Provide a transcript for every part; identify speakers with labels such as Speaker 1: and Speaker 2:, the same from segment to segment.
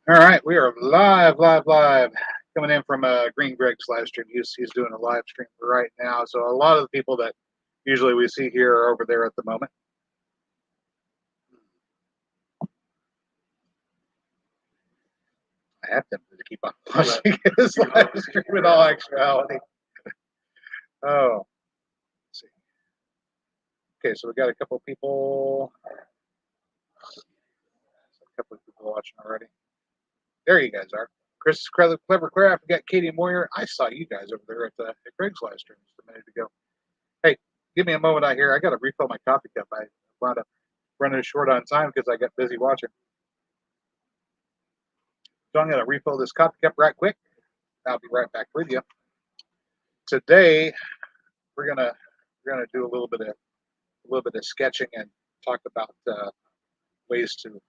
Speaker 1: All right, we are live, coming in from Green Greg's live stream. He's doing a live stream right now. So a lot of the people that usually we see here are over there at the moment. I have to keep on watching his live stream in all actuality. Oh, let's see. Okay, so we got a couple of people watching already. There you guys are. Chris Clever Craft. We got Katie Moyer. I saw you guys over there at Greg's live stream just a minute ago. Hey, give me a moment out here. I got to refill my coffee cup. I wound up running short on time because I got busy watching. So I'm going to refill this coffee cup right quick. I'll be right back with you. Today we're gonna do a little bit of sketching and talk about ways to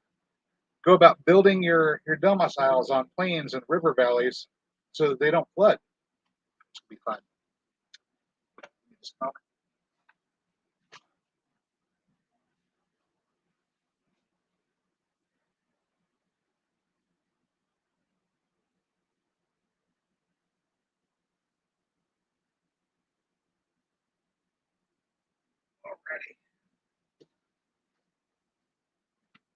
Speaker 1: go about building your domiciles on plains and river valleys so that they don't flood. It's gonna be fun. Alrighty.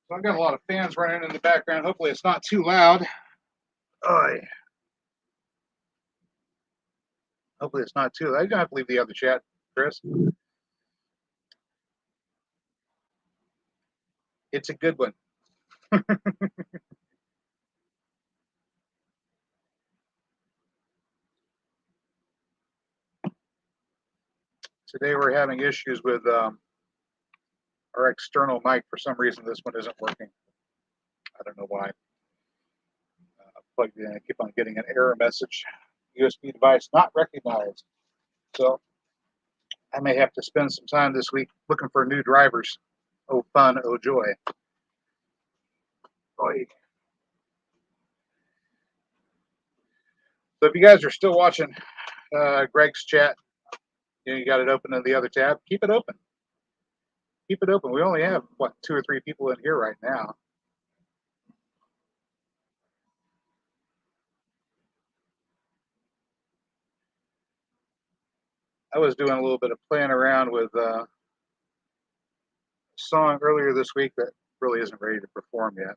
Speaker 1: So I've got a lot of fans running in the background. Hopefully it's not too loud. Hopefully it's not too loud. You don't have to leave the other chat, Chris. It's a good one. Today we're having issues with our external mic. For some reason, this one isn't working. I don't know why. Plugged in, I keep on getting an error message. USB device not recognized. So I may have to spend some time this week looking for new drivers. Oh fun, oh joy. Oy. So if you guys are still watching Greg's chat, you got it open in the other tab, keep it open. Keep it open. We only have, what, 2 or 3 people in here right now. I was doing a little bit of playing around with a song earlier this week that really isn't ready to perform yet.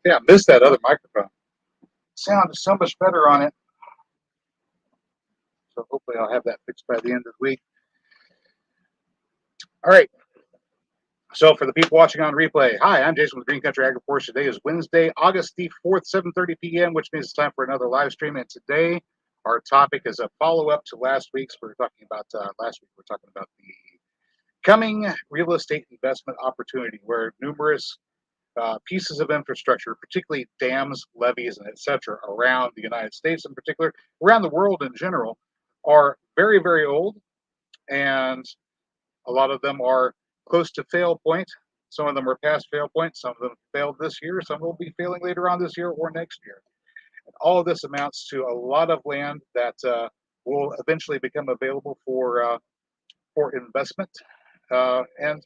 Speaker 1: Yeah, I missed that other microphone. Sound is so much better on it. So hopefully I'll have that fixed by the end of the week. All right. So for the people watching on replay, hi, I'm Jason with Green Country AgriForce. Today is Wednesday, August the 4th, 7:30 p.m., which means it's time for another live stream. And today our topic is a follow-up to last week's. We were talking about last week. We're talking about the coming real estate investment opportunity, where numerous pieces of infrastructure, particularly dams, levees, and etc., around the United States in particular, around the world in general, are very, very old, and a lot of them are close to fail point. Some of them are past fail point. Some of them failed this year. Some will be failing later on this year or next year. And all of this amounts to a lot of land that will eventually become available for investment. And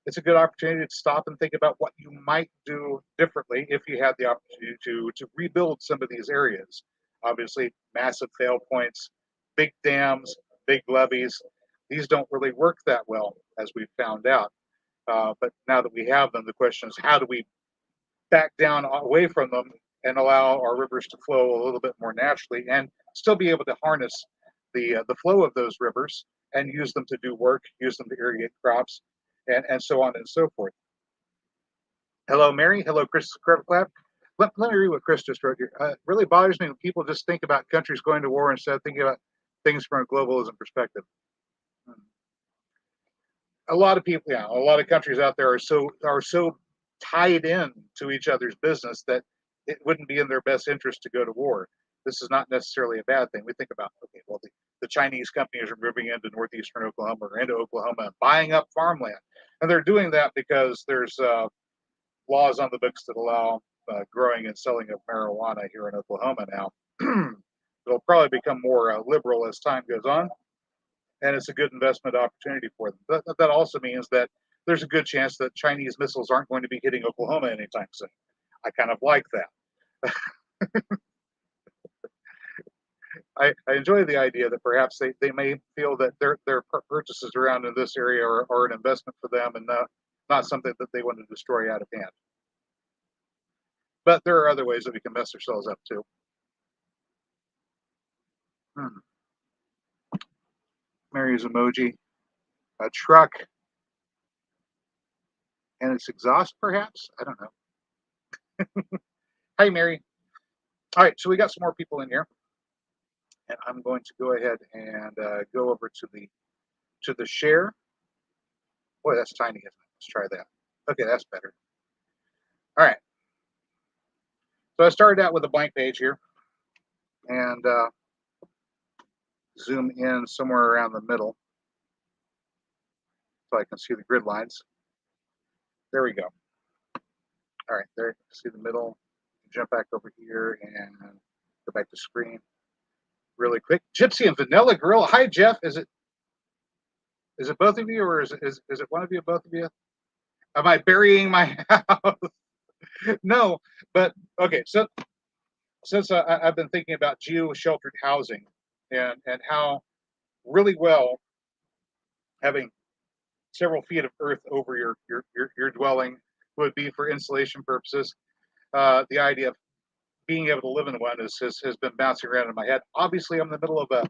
Speaker 1: it's a good opportunity to stop and think about what you might do differently if you had the opportunity to rebuild some of these areas. Obviously, massive fail points, big dams, big levees, these don't really work that well, as we've found out. But now that we have them, the question is, how do we back down away from them and allow our rivers to flow a little bit more naturally and still be able to harness the flow of those rivers and use them to do work, use them to irrigate crops, and so on and so forth. Hello, Mary. Hello, Chris Clap. Let me read what Chris just wrote here. It really bothers me when people just think about countries going to war instead of thinking about things from a globalism perspective. a lot of people, yeah, a lot of countries out there are so tied in to each other's business that it wouldn't be in their best interest to go to war. This is not necessarily a bad thing. We think about, okay, well, the Chinese companies are moving into northeastern Oklahoma or into Oklahoma and buying up farmland, and they're doing that because there's laws on the books that allow growing and selling of marijuana here in Oklahoma now. It'll probably become more liberal as time goes on, and it's a good investment opportunity for them. That also means that there's a good chance that Chinese missiles aren't going to be hitting Oklahoma anytime soon. I kind of like that. I enjoy the idea that perhaps they may feel that their purchases around in this area are an investment for them and not something that they want to destroy out of hand. But there are other ways that we can mess ourselves up too. Mary's emoji, a truck, and its exhaust, perhaps? I don't know. Hi, Mary. All right, so we got some more people in here, and I'm going to go ahead and go over to the share. Boy, that's tiny, isn't it? Let's try that. Okay, that's better. All right. So I started out with a blank page here, and zoom in somewhere around the middle so I can see the grid lines. There we go. All right, there, see the middle. Jump back over here and go back to screen really quick. Gypsy and Vanilla Grill. Hi, Jeff. Is it both of you, or is it one of you, both of you? Am I burying my house? No, but okay. So since I've been thinking about geo-sheltered housing and how really well having several feet of earth over your dwelling would be for insulation purposes. The idea of being able to live in one has been bouncing around in my head. Obviously, I'm in the middle of a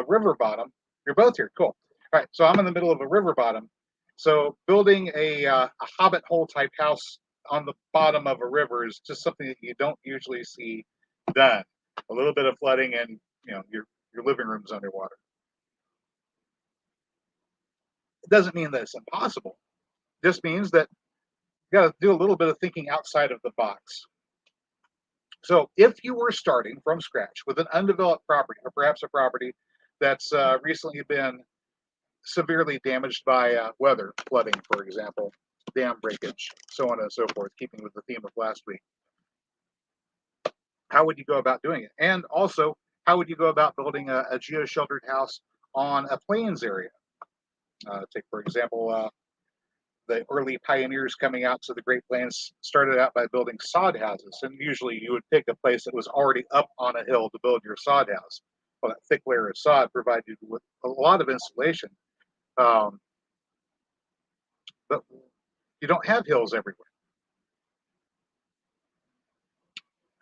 Speaker 1: river bottom. You're both here, cool. All right, so I'm in the middle of a river bottom. So building a hobbit hole type house on the bottom of a river is just something that you don't usually see done. A little bit of flooding, and your living room's underwater. It doesn't mean that it's impossible. It just means that you got to do a little bit of thinking outside of the box. So if you were starting from scratch with an undeveloped property, or perhaps a property that's recently been severely damaged by weather, flooding, for example, dam breakage, so on and so forth, keeping with the theme of last week, how would you go about doing it? And also, how would you go about building a geo-sheltered house on a plains area? Take, for example, the early pioneers coming out to the Great Plains started out by building sod houses, and usually you would pick a place that was already up on a hill to build your sod house. Well, that thick layer of sod provided you with a lot of insulation, but you don't have hills everywhere.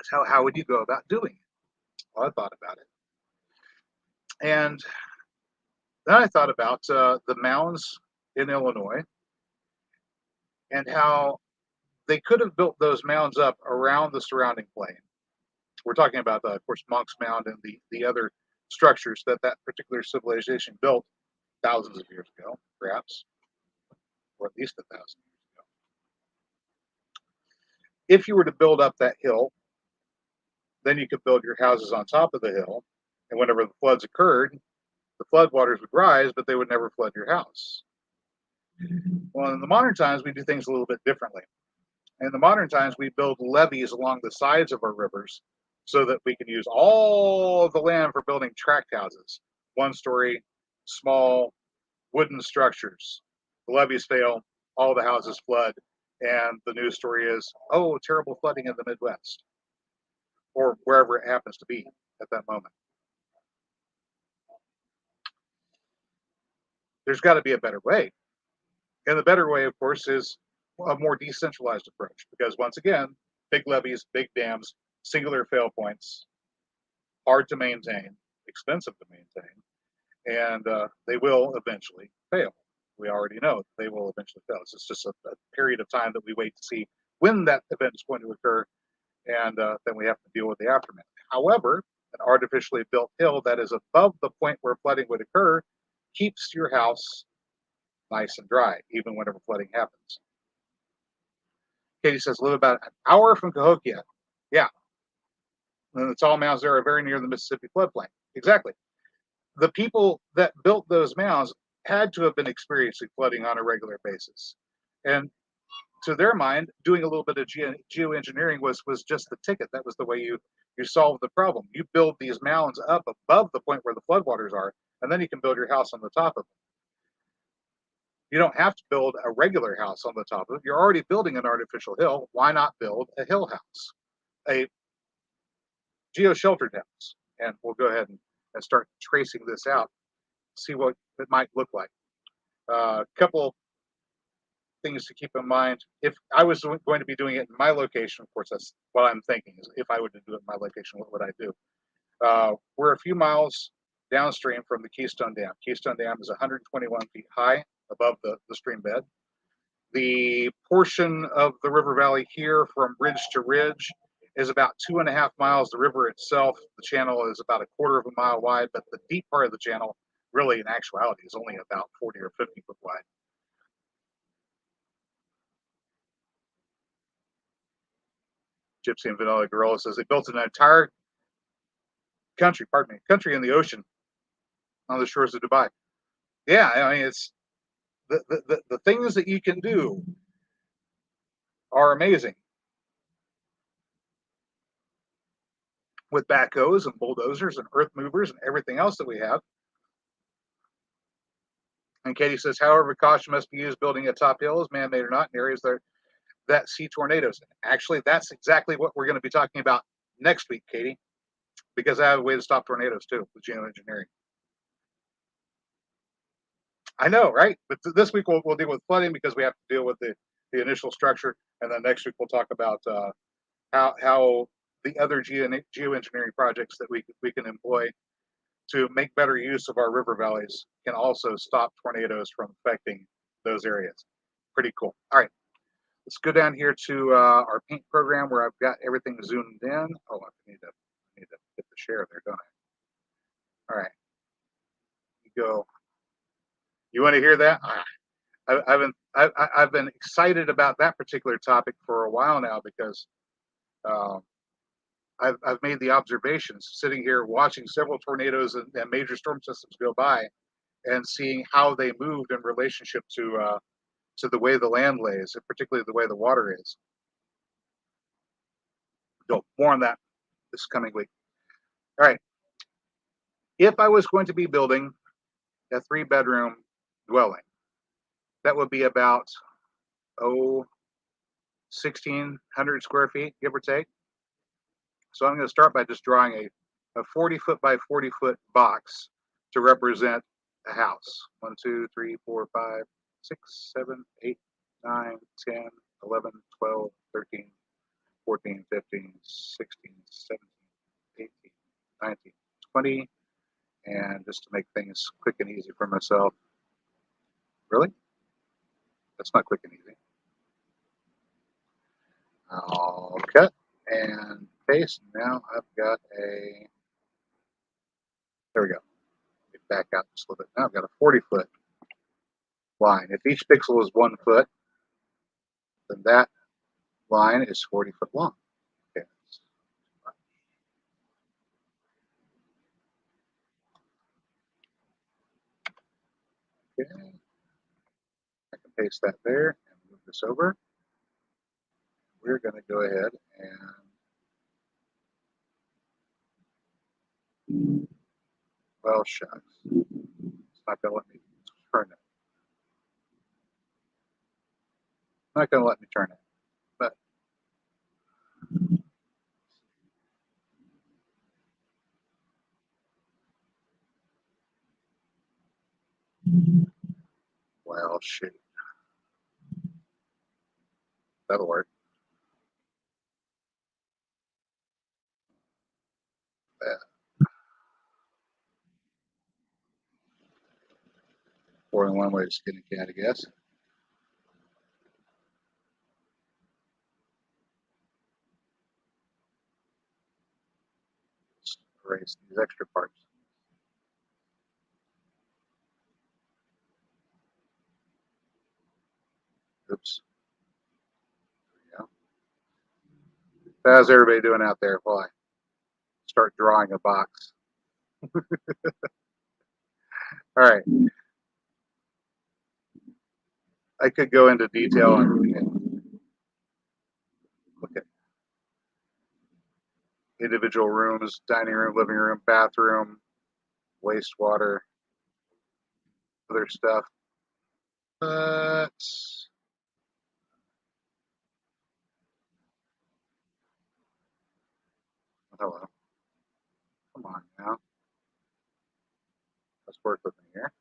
Speaker 1: So how would you go about doing it? Well, I thought about it, and then I thought about the mounds in Illinois and how they could have built those mounds up around the surrounding plain. We're talking about, of course, Monk's Mound and the other structures that particular civilization built thousands of years ago, perhaps, or at least 1,000 years ago. If you were to build up that hill, then you could build your houses on top of the hill, and whenever the floods occurred, the floodwaters would rise, but they would never flood your house. Well, in the modern times, we do things a little bit differently. In the modern times, we build levees along the sides of our rivers so that we can use all of the land for building tract houses, one-story, small, wooden structures. The levees fail, all the houses flood, and the news story is, oh, terrible flooding in the Midwest, or wherever it happens to be at that moment. There's got to be a better way. And the better way, of course, is a more decentralized approach, because once again, big levees, big dams, singular fail points, hard to maintain, expensive to maintain, and they will eventually fail. We already know they will eventually fail. It's just a period of time that we wait to see when that event is going to occur, and then we have to deal with the aftermath. However, an artificially built hill that is above the point where flooding would occur keeps your house nice and dry, even whenever flooding happens. Katie says, live about an hour from Cahokia. Yeah. And the tall mounds there are very near the Mississippi floodplain. Exactly. The people that built those mounds had to have been experiencing flooding on a regular basis. And to their mind, doing a little bit of geoengineering was just the ticket. That was the way you solve the problem. You build these mounds up above the point where the floodwaters are, and then you can build your house on the top of them. You don't have to build a regular house on the top of it. You're already building an artificial hill. Why not build a hill house, a geo-sheltered house? And we'll go ahead and start tracing this out, see what it might look like. A couple things to keep in mind. If I was going to be doing it in my location, of course, that's what I'm thinking is if I were to do it in my location, what would I do? We're a few miles downstream from the Keystone Dam. Keystone Dam is 121 feet high above the stream bed. The portion of the river valley here from ridge to ridge is about 2.5 miles. The river itself, the channel is about 1/4 of a mile wide, but the deep part of the channel, really in actuality, is only about 40 or 50 foot wide. Gypsy and Vanilla Gorilla says they built an entire country in the ocean on the shores of Dubai. Yeah, I mean, it's the things that you can do are amazing with backhoes and bulldozers and earth movers and everything else that we have. And Katie says, however, caution must be used building atop hills, man-made or not, in areas that see tornadoes. Actually, that's exactly what we're going to be talking about next week, Katie, because I have a way to stop tornadoes too with geoengineering. I know, right? But this week we'll deal with flooding because we have to deal with the initial structure, and then next week we'll talk about how the other geoengineering projects that we can employ to make better use of our river valleys can also stop tornadoes from affecting those areas. Pretty cool. All right, let's go down here to our paint program where I've got everything zoomed in. Oh, I need to hit the share there, don't I? All right, you go. You want to hear that? I've been excited about that particular topic for a while now because um, I've made the observations sitting here watching several tornadoes and major storm systems go by and seeing how they moved in relationship to the way the land lays, and particularly the way the water is. So more on that this coming week. All right. If I was going to be building a 3-bedroom dwelling, that would be about 1,600 square feet, give or take. So I'm going to start by just drawing a 40 foot by 40 foot box to represent a house. 1, 2, 3, 4, 5, 6, 7, 8, 9, 10, 11, 12, 13, 14, 15, 16, 17, 18, 19, 20. And just to make things quick and easy for myself. Really? That's not quick and easy. I'll cut and paste. Now I've got there we go. Back out just a little bit. Now I've got a 40 foot line. If each pixel is 1 foot, then that line is 40 foot long. Okay. Okay. I can paste that there and move this over. We're going to go ahead and, well, shucks. It's not going to let me turn it. Not going to let me turn it. But well, shoot. That'll work. That. 4-in-1 way to skin a cat, I guess. Let's erase these extra parts. Oops. Yeah. How's everybody doing out there while I start drawing a box? All right. I could go into detail and look at individual rooms, dining room, living room, bathroom, wastewater, other stuff. But hello. Come on now. Let's work with me here.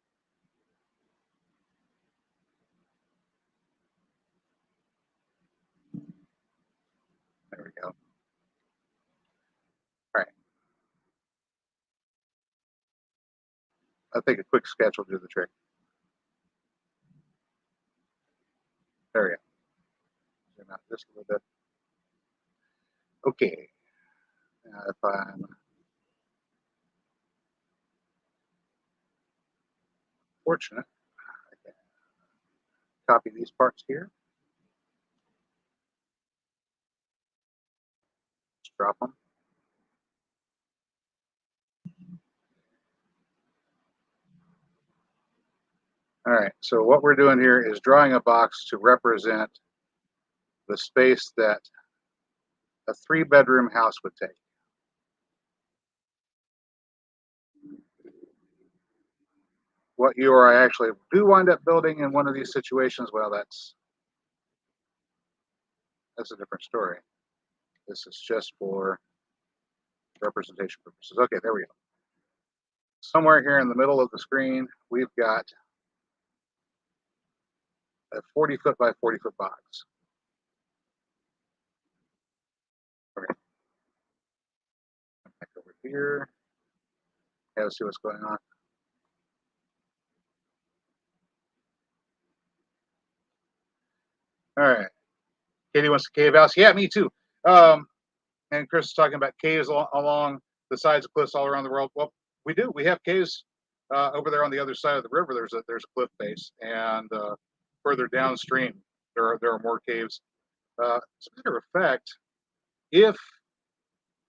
Speaker 1: There we go. All right. I think a quick sketch will do the trick. There we go. Zoom out just a little bit. Okay. Now if I'm fortunate, I can copy these parts here. Just drop them. All right, so what we're doing here is drawing a box to represent the space that a 3-bedroom house would take. What you or I actually do wind up building in one of these situations, well, that's a different story. This is just for representation purposes. Okay, there we go. Somewhere here in the middle of the screen, we've got a 40-foot by 40-foot box. Okay. Back over here. Let's see what's going on. All right. Katie wants a cave house. Yeah, me too. And Chris is talking about caves along the sides of cliffs all around the world. Well, we do. We have caves over there on the other side of the river. There's a cliff face, and further downstream there are more caves. As a matter of fact, if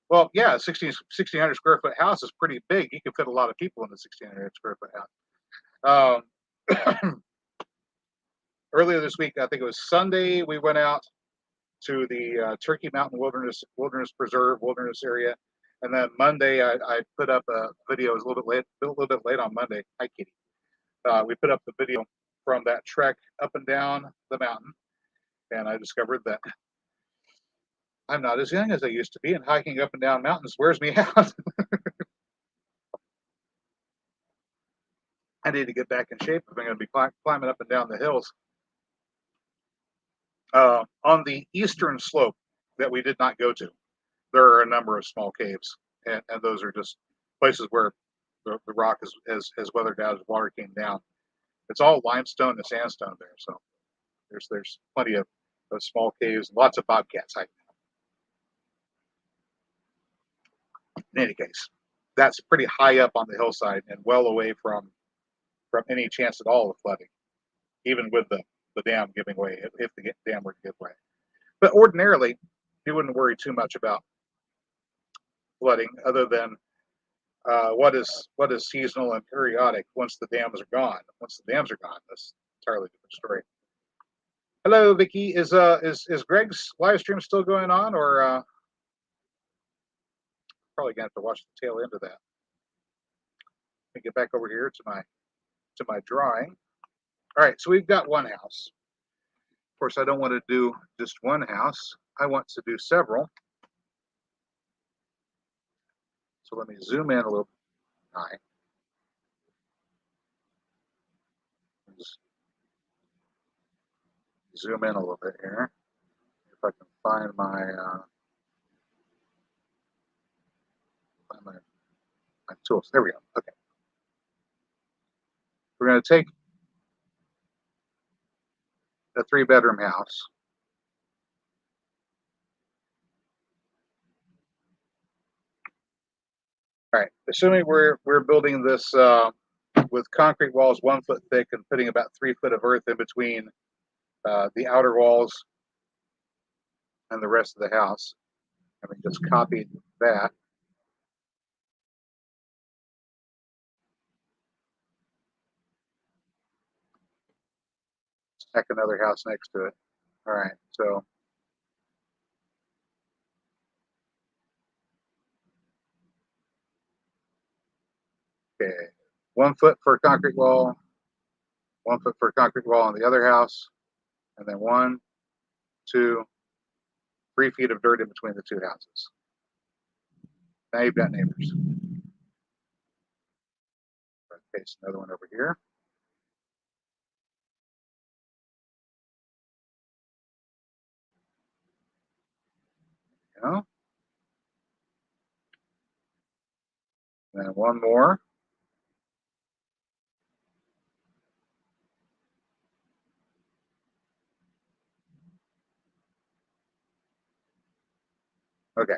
Speaker 1: well, yeah, 1,600 square foot house is pretty big. You can fit a lot of people in the 1,600 square foot house. Earlier this week, I think it was Sunday, we went out to the Turkey Mountain Wilderness Preserve, wilderness area, and then Monday I put up a video. It was a little bit late on Monday. Hi, Kitty. We put up the video from that trek up and down the mountain, and I discovered that I'm not as young as I used to be, and hiking up and down mountains wears me out. I need to get back in shape if I'm going to be climbing up and down the hills. On the eastern slope that we did not go to, there are a number of small caves, and those are just places where the rock has weathered out as water came down. It's all limestone and sandstone there, so there's plenty of small caves, lots of bobcats hiking. In any case, that's pretty high up on the hillside and well away from any chance at all of flooding, even with the dam giving way, if the dam were to give way. But ordinarily, you wouldn't worry too much about flooding, other than what is seasonal and periodic. Once the dams are gone, that's an entirely different story. Hello, Vicky. Is Greg's live stream still going on, or probably gonna have to watch the tail end of that? Let me get back over here to my drawing. All right, so we've got one house. Of course, I don't want to do just one house. I want to do several. So let me zoom in a little. Hi. Just zoom in a little bit here. If I can find my tools. There we go. Okay. We're going to take a 3-bedroom house. All right. Assuming we're building this with concrete walls 1 foot thick and putting about 3 foot of earth in between the outer walls and the rest of the house. And we just copied that. Stack another house next to it. All right, so okay, 1 foot for a concrete wall, 1 foot for a concrete wall on the other house, and then 1, 2, 3 feet of dirt in between the two houses. Now you've got neighbors. Paste another one over here. You know, and then one more. Okay,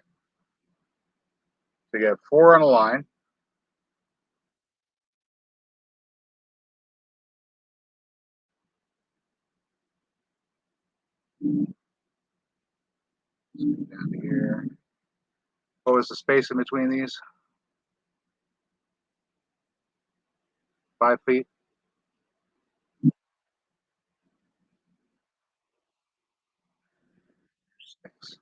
Speaker 1: so you have 4 on a line. Down here. What was the space in between these? 5 feet. Six.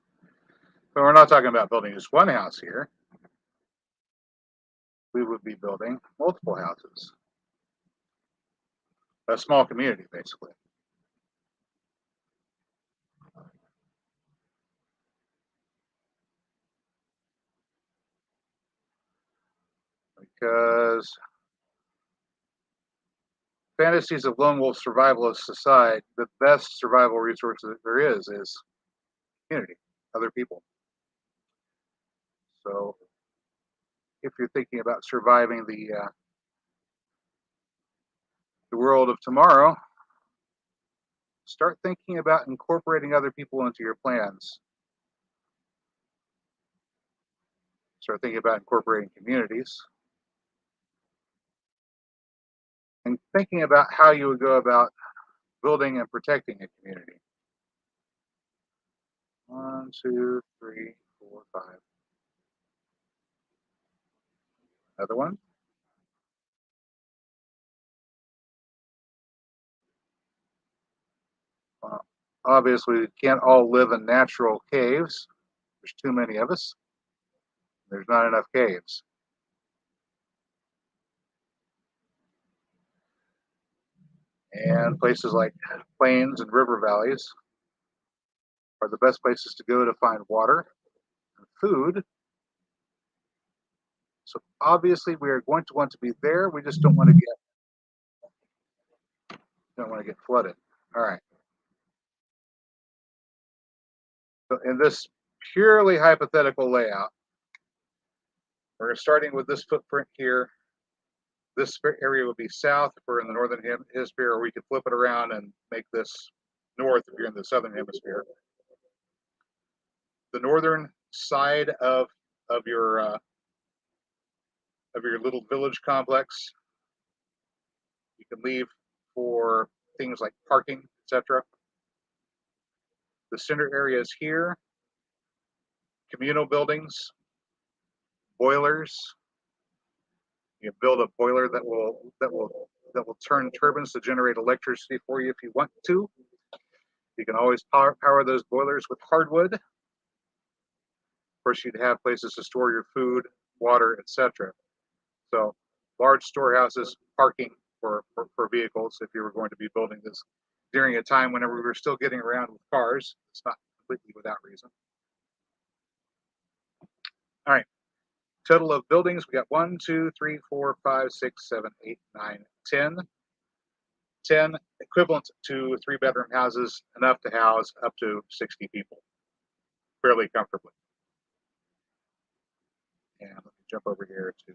Speaker 1: But we're not talking about building just one house here. We would be building multiple houses. A small community, basically. Because fantasies of lone wolf survivalists aside, the best survival resource that there is community, other people. So if you're thinking about surviving the world of tomorrow, start thinking about incorporating other people into your plans. Start thinking about incorporating communities and thinking about how you would go about building and protecting a community. 1, 2, 3, 4, 5. Another one. Obviously, we can't all live in natural caves. There's too many of us. There's not enough caves. And places like plains and river valleys are the best places to go to find water and food. So obviously, we are going to want to be there. We just don't want to get flooded. All right. So in this purely hypothetical layout, we're starting with this footprint here. This area would be south if we're in the northern hemisphere, or we could flip it around and make this north if you're in the southern hemisphere. The northern side of your little village complex, you can leave for things like parking, etc. The center areas here, communal buildings, boilers. You can build a boiler that will turn turbines to generate electricity for you if you want to. You can always power those boilers with hardwood. Of course, you'd have places to store your food, water, etc. So large storehouses, parking for vehicles if you were going to be building this during a time whenever we were still getting around with cars. It's not completely without reason. All right. Total of buildings, we got 1, 2, 3, 4, 5, 6, 7, 8, 9, 10. 10 equivalent to 3-bedroom houses, enough to house up to 60 people fairly comfortably. And let me jump over here to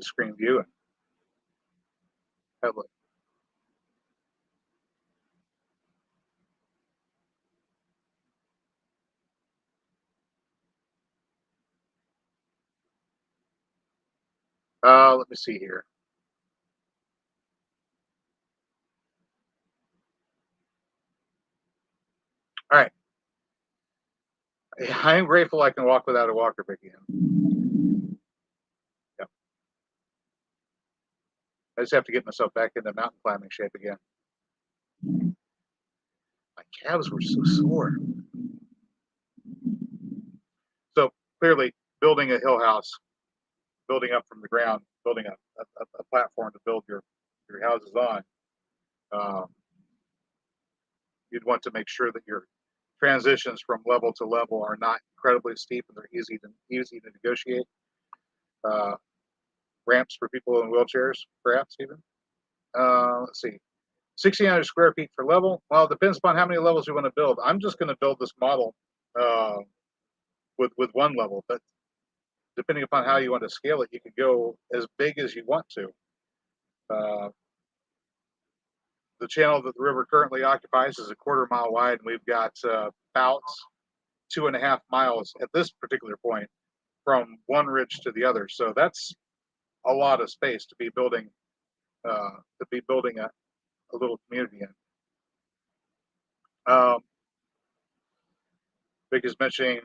Speaker 1: screen view and have a look. Let me see here. All right. I am grateful I can walk without a walker, Vicky. Yep. I just have to get myself back into mountain climbing shape again. My calves were so sore. So clearly, building a hill house, building up from the ground, building a platform to build your houses on. Um, you'd want to make sure that your transitions from level to level are not incredibly steep and they're easy to negotiate. Uh, ramps for people in wheelchairs, perhaps even. Let's see, 1,600 square feet per level. Well, it depends upon how many levels you want to build. I'm just going to build this model uh, with one level, but depending upon how you want to scale it, you can go as big as you want to. Uh, the channel that the river currently occupies is a 1/4 mile wide, and we've got about 2.5 miles at this particular point from one ridge to the other. So that's a lot of space to be building a little community in. Vic is mentioning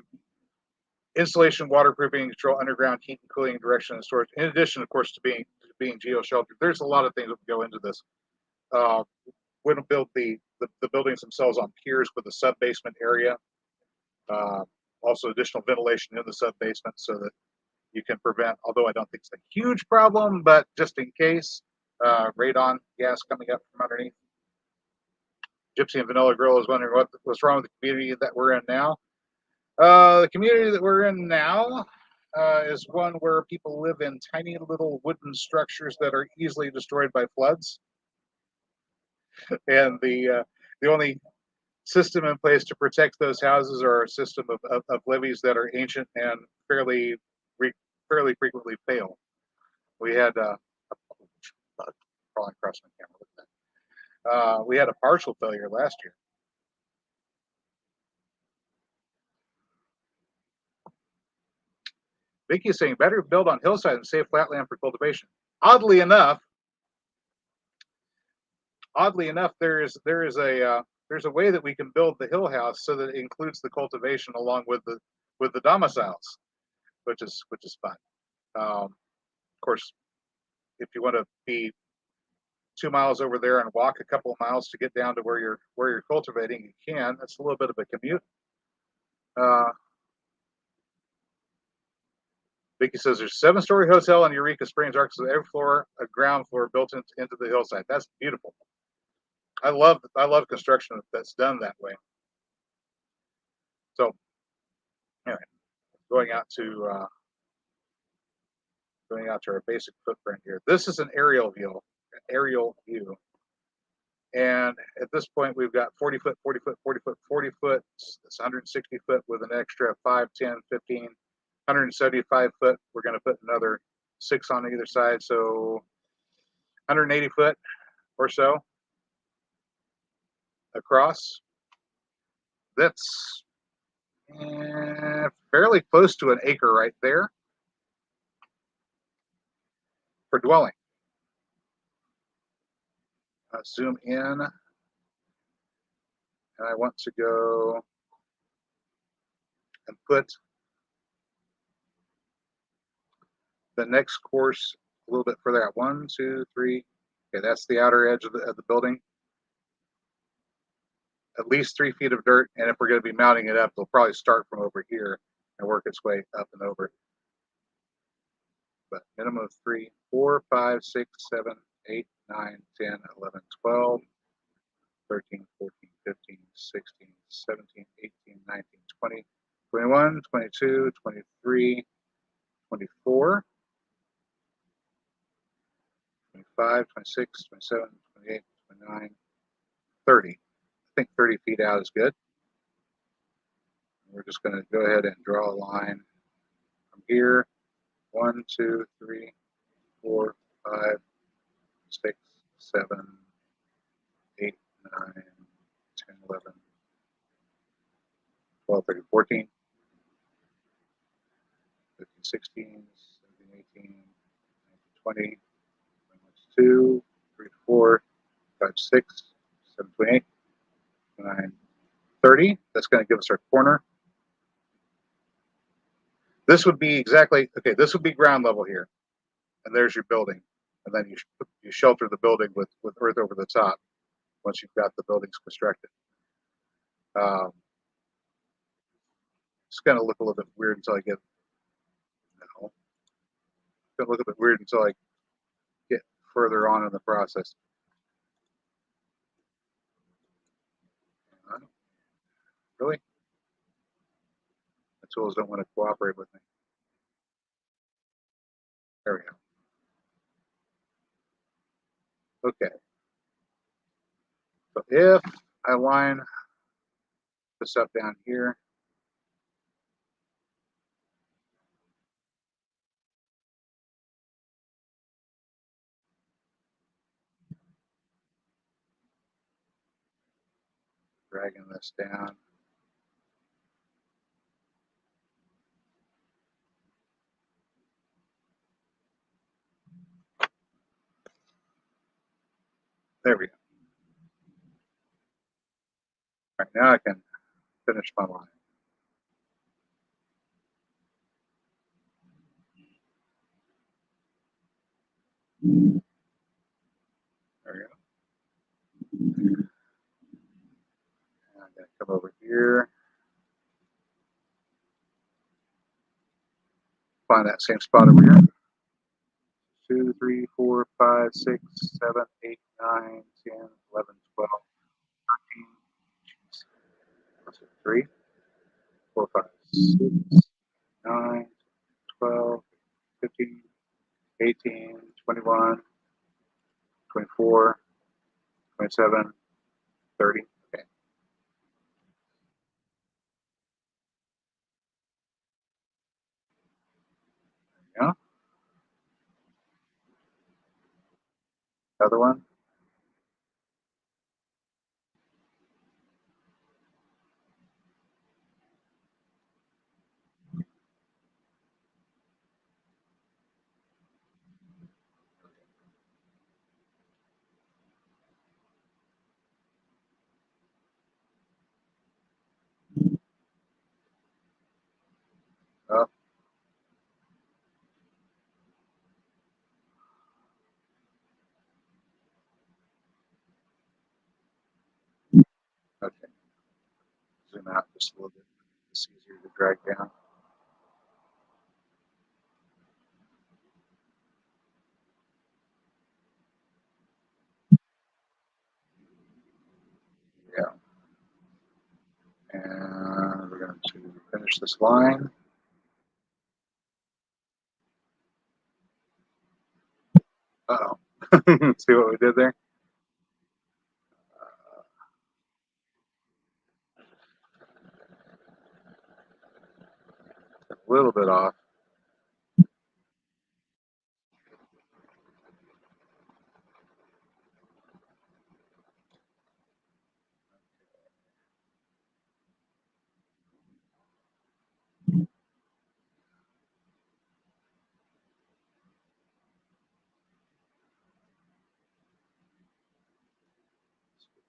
Speaker 1: insulation, waterproofing, control, underground heat and cooling, direction and storage. In addition, of course, to being geo-sheltered, there's a lot of things that go into this. We're going to build the buildings themselves on piers with a sub-basement area. Also, additional ventilation in the sub-basement so that you can prevent, although I don't think it's a huge problem, but just in case, radon gas coming up from underneath. Gypsy and Vanilla Girl is wondering what's wrong with the community that we're in now. The community that we're in now is one where people live in tiny little wooden structures that are easily destroyed by floods. And the only system in place to protect those houses are a system of levees that are ancient and fairly frequently fail. We had a bug crawling across my camera. Look at that. We had a partial failure last year. Vicky is saying better build on hillside and save flatland for cultivation. Oddly enough, there's a way that we can build the hill house so that it includes the cultivation along with the domiciles, which is fun. Of course, if you want to be 2 miles over there and walk a couple of miles to get down to where you're cultivating, you can. That's a little bit of a commute. Vicky says there's a 7-story hotel in Eureka Springs, Arkansas. Every floor, a ground floor built into the hillside. That's beautiful. I love construction that's done that way. So, anyway, going out to our basic footprint here. This is an aerial view. And at this point, we've got 40 foot, 40 foot, 40 foot, 40 foot. It's 160 foot with an extra 5, 10, 15, 175 foot. We're going to put another 6 on either side. So 180 foot or so across. That's fairly close to an acre right there for dwelling. Zoom in, and I want to go and put the next course a little bit further out. 1, 2, 3. Okay, that's the outer edge of the building. At least 3 feet of dirt, and if we're going to be mounting it up, they'll probably start from over here and work its way up and over. But minimum of 3, 4, 5, 6, 7, 8, 9, 10, 11, 12, 13, 14, 15, 16, 17, 18, 19, 20, 21, 22, 23, 24, 25, 26, 27, 28, 29, 30. I think 30 feet out is good. We're just going to go ahead and draw a line from here. 1, 2, 3, 4, 5, 6, 7, 8, 9, 10, 11, 12, 13, 14, 15, 16, 17, 18, 19, 20, 2, 3, 4, 5, 6, 7, 28, 29, 30. That's going to give us our corner. This would be exactly, okay, this would be ground level here. And there's your building. And then you shelter the building with earth over the top once you've got the buildings constructed. It's going to look a little bit weird until I get, it's going to look a bit weird until I get further on in the process. Really? The tools don't want to cooperate with me. There we go. Okay. So if I line this up down here, dragging this down. There we go. All right, now I can finish my line. There we go. And I'm going to come over here, find that same spot over here. 2, 3, 4, 5, 6, 7, 8, 9, 10, 11, 12, 13, 3, 4, 5, 6, 9, 12, 15, 18, 21, 24, 27, 30. Okay. Yeah. Another one. Oh, okay. Zoom out just a little bit. It's easier to drag down. Yeah. And we're going to finish this line. Uh-oh. See what we did there? A little bit off.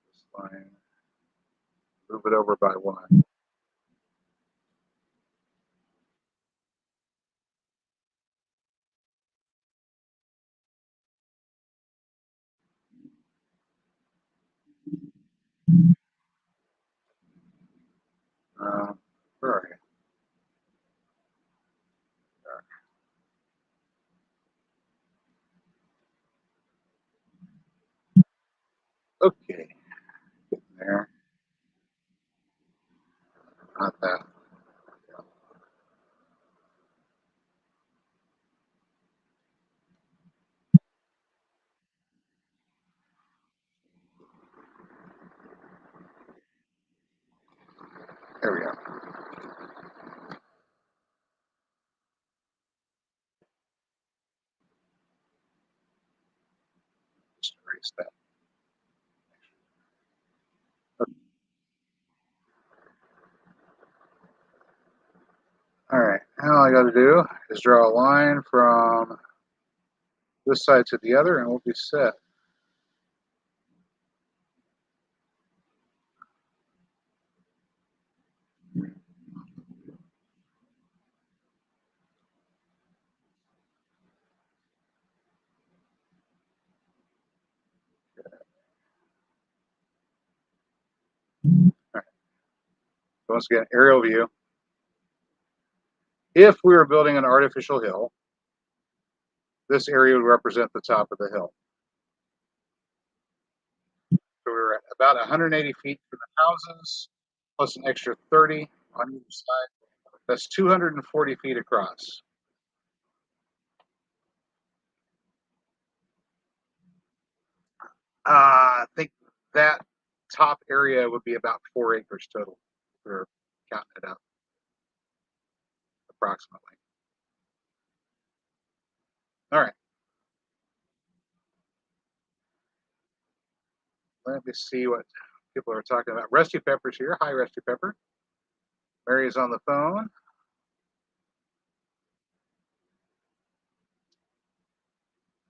Speaker 1: This line. Move it over by 1. Where are you? Okay. Getting there. Not that. There we go. Just erase that. Okay. All right. Now all I got to do is draw a line from this side to the other, and we'll be set. once again, aerial view. If we were building an artificial hill, this area would represent the top of the hill. So we're at about 180 feet for the houses, plus an extra 30 on either side. That's 240 feet across. I think that top area would be about 4 acres total. We're counting it up approximately. All right. Let me see what people are talking about. Rusty Pepper's here. Hi, Rusty Pepper. Mary's on the phone.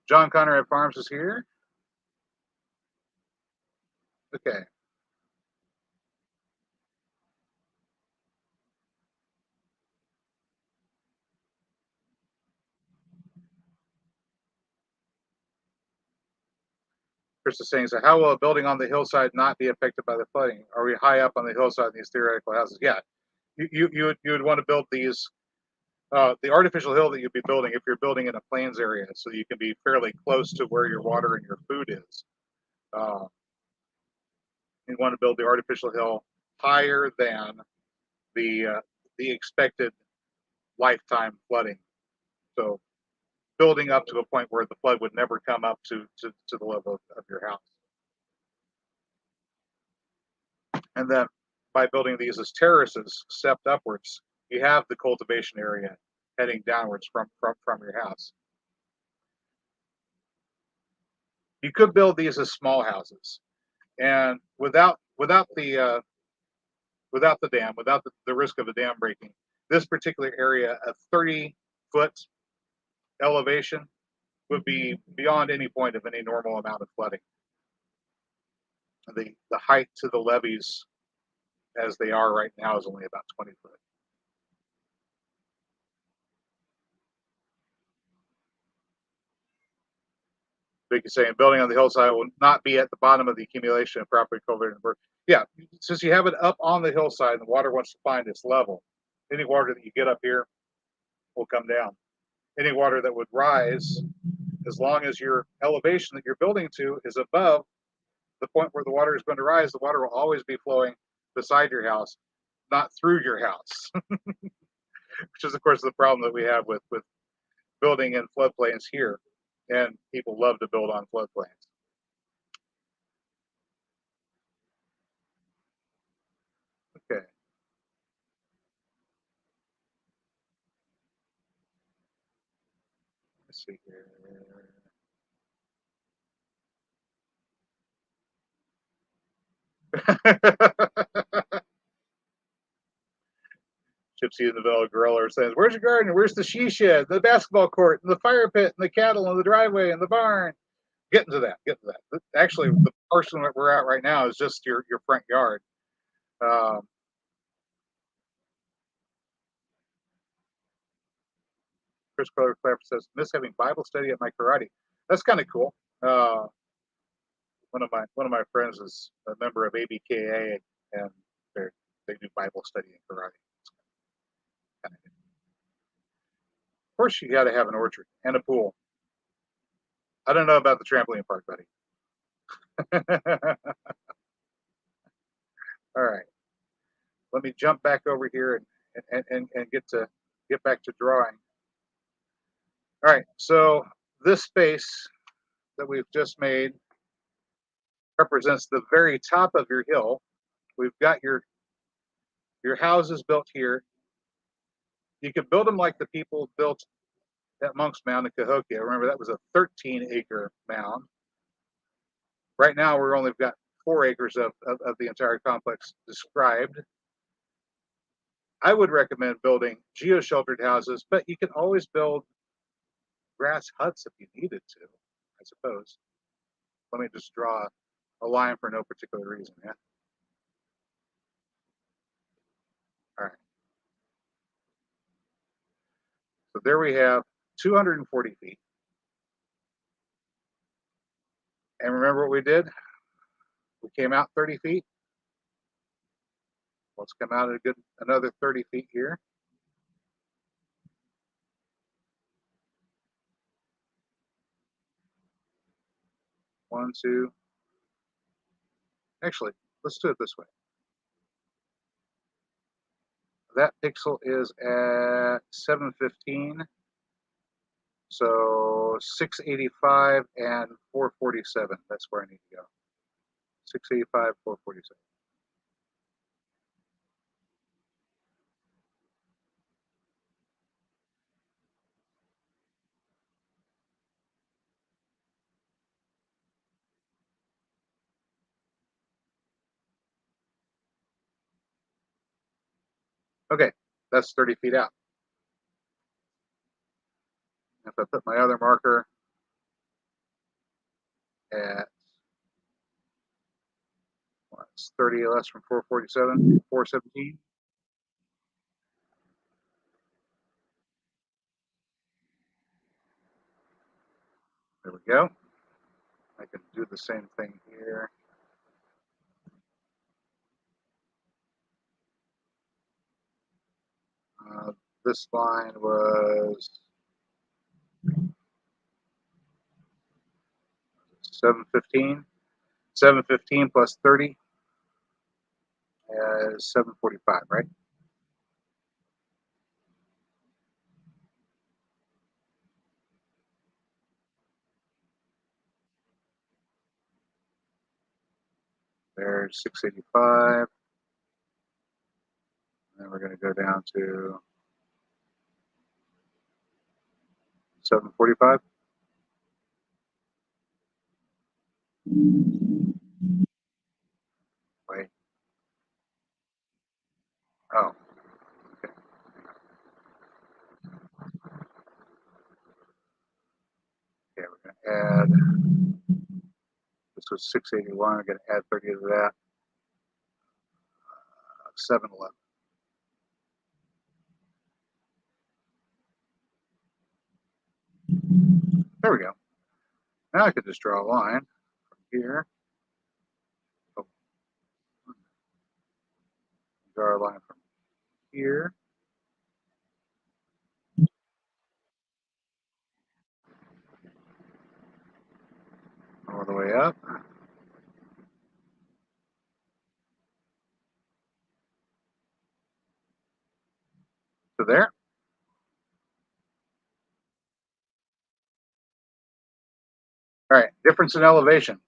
Speaker 1: John Conrad Farms is here. Okay. Chris is saying, so how will a building on the hillside not be affected by the flooding? Are we high up on the hillside in these theoretical houses? Yeah. You would want to build these, the artificial hill that you'd be building if you're building in a plains area, so you can be fairly close to where your water and your food is. You want to build the artificial hill higher than the expected lifetime flooding. So building up to a point where the flood would never come up to the level of your house. And then by building these as terraces stepped upwards, you have the cultivation area heading downwards from your house. You could build these as small houses, and without the dam, without the risk of a dam breaking, this particular area, a 30-foot elevation would be beyond any point of any normal amount of flooding. The height to the levees as they are right now is only about 20 foot. Vic is saying building on the hillside will not be at the bottom of the accumulation of properly cultivated bird. Yeah, since you have it up on the hillside and the water wants to find its level, any water that you get up here will come down. Any water that would rise, as long as your elevation that you're building to is above the point where the water is going to rise, the water will always be flowing beside your house, not through your house, which is, of course, the problem that we have with building in floodplains here. And people love to build on floodplains. Okay. Let's see here. Gypsy and the Villa Gorilla says, where's your garden? Where's the she shed, the basketball court, and the fire pit, and the cattle, and the driveway, and the barn? Get into that. Get to that. Actually, the portion that we're at right now is just your front yard. Chris Clapper says, miss having Bible study at my karate. That's kind of cool. One of my friends is a member of ABKA, and they do Bible study in karate. Of course, you got to have an orchard and a pool. I don't know about the trampoline park, buddy. All right, let me jump back over here and get back to drawing. All right, so this space that we've just made represents the very top of your hill. We've got your houses built here. You could build them like the people built at Monk's Mound in Cahokia. Remember, that was a 13-acre mound. Right now, we're only got 4 acres of the entire complex described. I would recommend building geo-sheltered houses, but you can always build grass huts if you needed to, I suppose. Let me just draw a line for no particular reason. Yeah. All right. So there we have 240 feet. And remember what we did? We came out 30 feet. Let's come out at a good another 30 feet here. One, two. Actually, let's do it this way. That pixel is at 715. So 685 and 447. That's where I need to go. 685, 447. Okay, that's 30 feet out. If I put my other marker at it's 30 less from 447, 417. There we go. I can do the same thing here. This line was 715. 715 plus 30 is 745, right? There's 685. And then we're going to go down to 745. Wait. Oh, okay. Okay, we're going to add, this was 681. We're going to add 30 to that. 711. There we go. Now I can just draw a line from here. Oh, draw a line from here all the way up to there. All right, difference in elevation.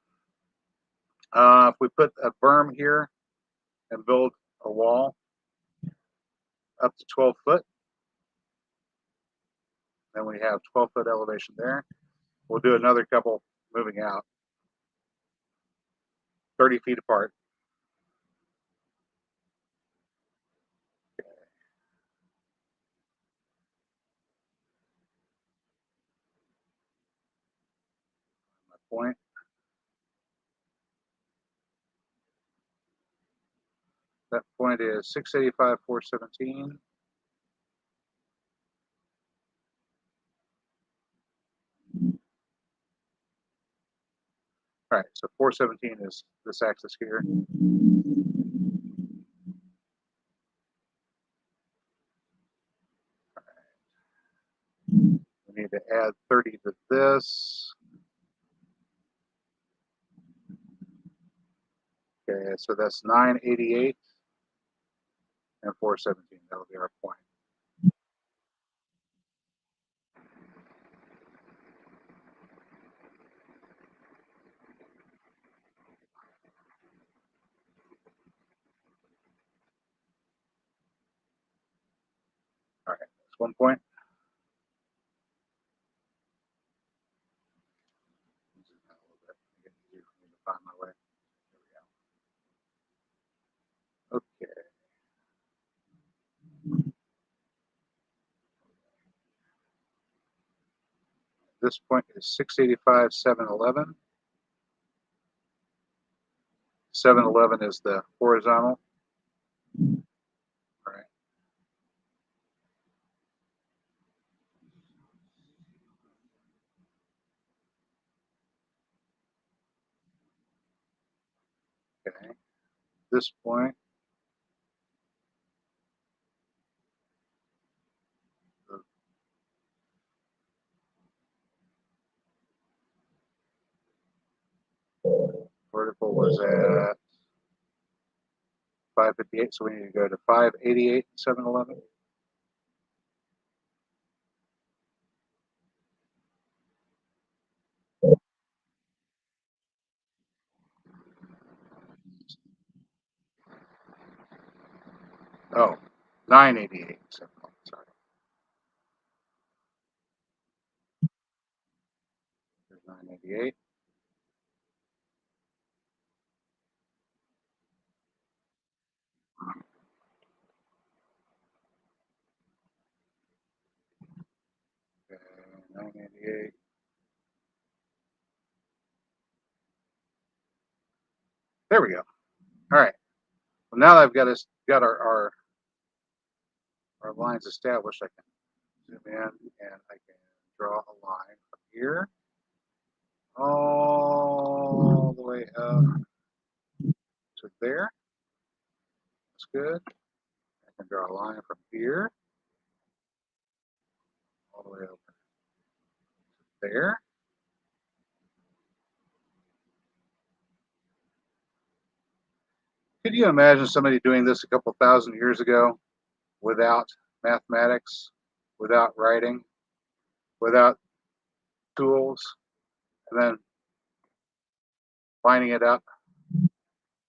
Speaker 1: If we put a berm here and build a wall up to 12 foot, then we have 12-foot elevation there. We'll do another couple moving out 30 feet apart. My point. That point is 685, 417. All right, so 417 is this axis here. We need to add 30 to this. Okay, so that's 988 and 417. That'll be our point. All right, that's one point. Find my way. There we go. Okay. This point is 685, 711. 711 is the horizontal. All right. Okay. This point April was at 558, so we need to go to 588, 711. Oh, 988, 711, sorry. There's 988. Okay, 988. There we go. All right. Well, now that I've got our lines established, I can zoom in and I can draw a line from here all the way up to there. That's good. I can draw a line from here all the way over to there. Could you imagine somebody doing this a couple thousand years ago without mathematics, without writing, without tools, and then lining it up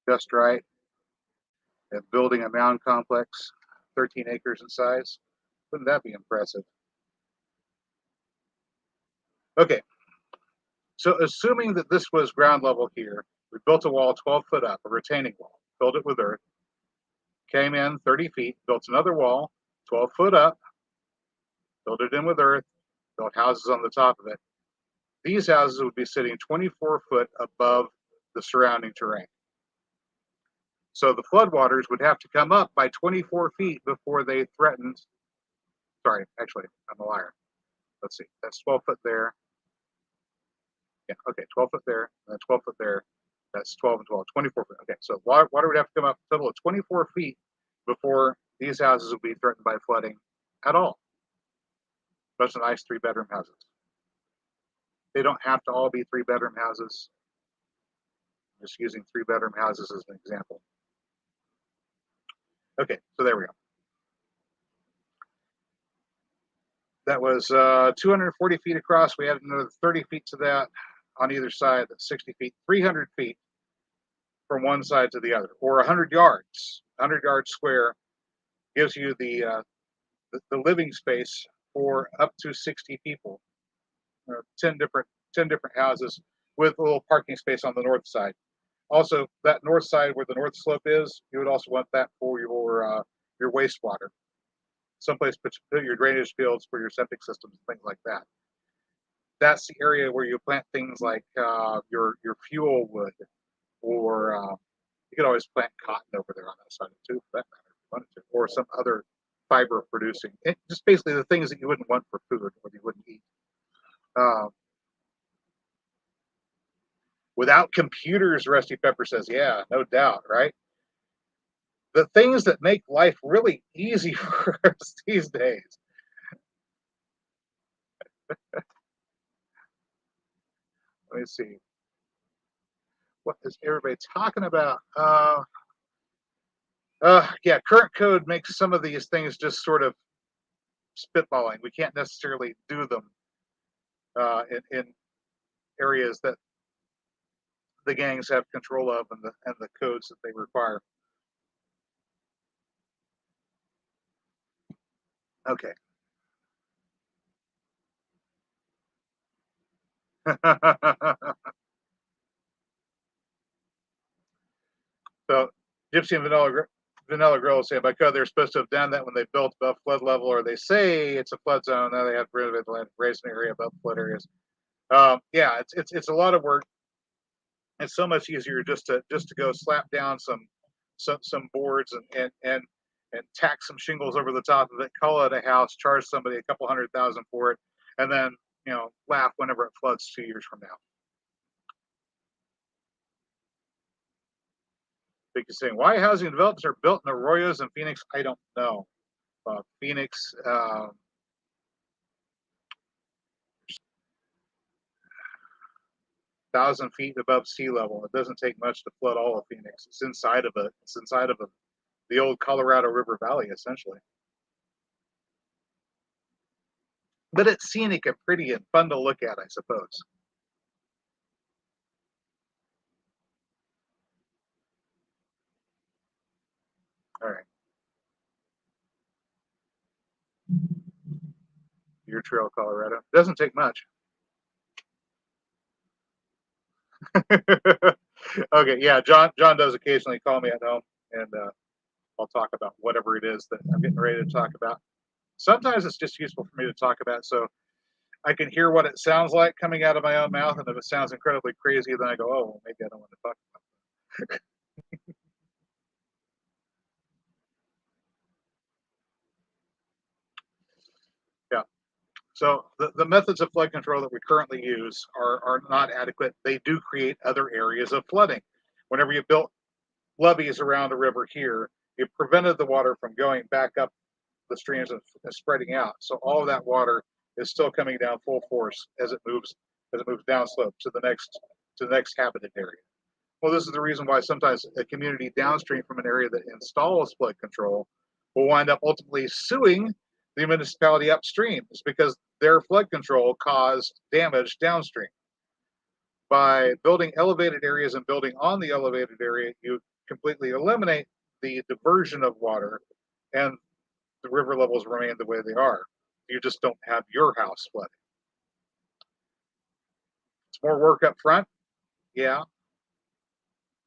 Speaker 1: just right and building a mound complex, 13 acres in size? Wouldn't that be impressive? Okay, so assuming that this was ground level here, we built a wall 12 foot up, a retaining wall, filled it with earth, came in 30 feet, built another wall 12 foot up, filled it in with earth, built houses on the top of it. These houses would be sitting 24 foot above the surrounding terrain. So the floodwaters would have to come up by 24 feet before they threatened. Sorry, actually, I'm a liar. Let's see, that's 12 foot there. Yeah, okay, 12 foot there, and then 12 foot there. That's 12 and 12, 24 feet. Okay, so water would have to come up a total of 24 feet before these houses would be threatened by flooding at all. Those are nice 3-bedroom houses. They don't have to all be 3-bedroom houses. I'm just using 3-bedroom houses as an example. Okay, so there we go. That was 240 feet across. We added another 30 feet to that on either side. That's 60 feet, 300 feet from one side to the other, or 100 yards. 100 yards square gives you the living space for up to 60 people. 10 different houses with a little parking space on the north side. Also, that north side where the north slope is, you would also want that for your wastewater. Someplace to put your drainage fields for your septic systems, things like that. That's the area where you plant things like your fuel wood, or you could always plant cotton over there on that side too, for that matter, if you wanted to, or some other fiber producing. Just basically the things that you wouldn't want for food or you wouldn't eat. Without computers, Rusty Pepper says, yeah, no doubt, right? The things that make life really easy for us these days. Let me see. What is everybody talking about? Yeah, current code makes some of these things just sort of spitballing. We can't necessarily do them in areas that the gangs have control of and the codes that they require. Okay. So Gypsy and Vanilla Girl say by code they're supposed to have done that when they built above flood level, or they say it's a flood zone. Now they have to renovate the land, raise an area above flood areas. Yeah, it's a lot of work. It's so much easier just to go slap down some boards and tack some shingles over the top of it, call it a house, charge somebody a couple $100,000 for it, and then laugh whenever it floods 2 years from now. Big is saying why housing developments are built in Arroyos and Phoenix. I don't know. Phoenix. 1,000 feet above sea level. It doesn't take much to flood all of Phoenix. It's inside of it. It's inside of the old Colorado River Valley, essentially. But it's scenic and pretty and fun to look at, I suppose. All right, Deer Trail, Colorado. Doesn't take much. Okay, yeah, John does occasionally call me at home, and I'll talk about whatever it is that I'm getting ready to talk about. Sometimes it's just useful for me to talk about, so I can hear what it sounds like coming out of my own mouth, and if it sounds incredibly crazy, then I go, "Oh, well, maybe I don't want to talk about it." Yeah. So the methods of flood control that we currently use are not adequate. They do create other areas of flooding. Whenever you built levees around a river here, it prevented the water from going back up the streams and spreading out. So all of that water is still coming down full force as it moves downslope to the next habited area. Well, this is the reason why sometimes a community downstream from an area that installs flood control will wind up ultimately suing the municipality upstream. It's because their flood control caused damage downstream. By building elevated areas and building on the elevated area, you completely eliminate the diversion of water, and the river levels remain the way they are. You just don't have your house flooded. It's more work up front, yeah,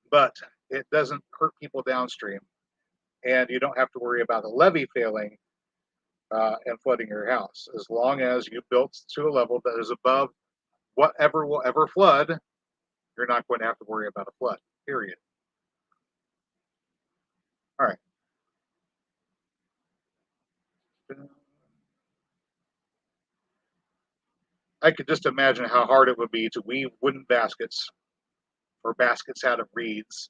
Speaker 1: but it doesn't hurt people downstream, and you don't have to worry about a levee failing and flooding your house. As long as you built to a level that is above whatever will ever flood, you're not going to have to worry about a flood, period. All right. I could just imagine how hard it would be to weave wooden baskets or baskets out of reeds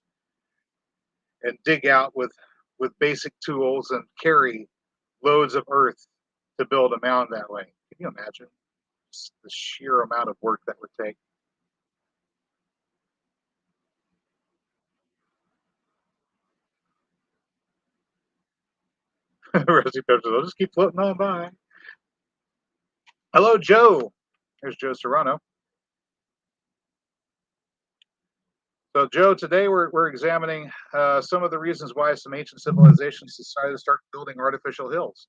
Speaker 1: and dig out with basic tools and carry loads of earth to build a mound that way. Can you imagine the sheer amount of work that would take? Rosy Pepsi, they'll just keep floating on by. Hello, Joe. Here's Joe Serrano. So, Joe, today we're examining some of the reasons why some ancient civilizations decided to start building artificial hills.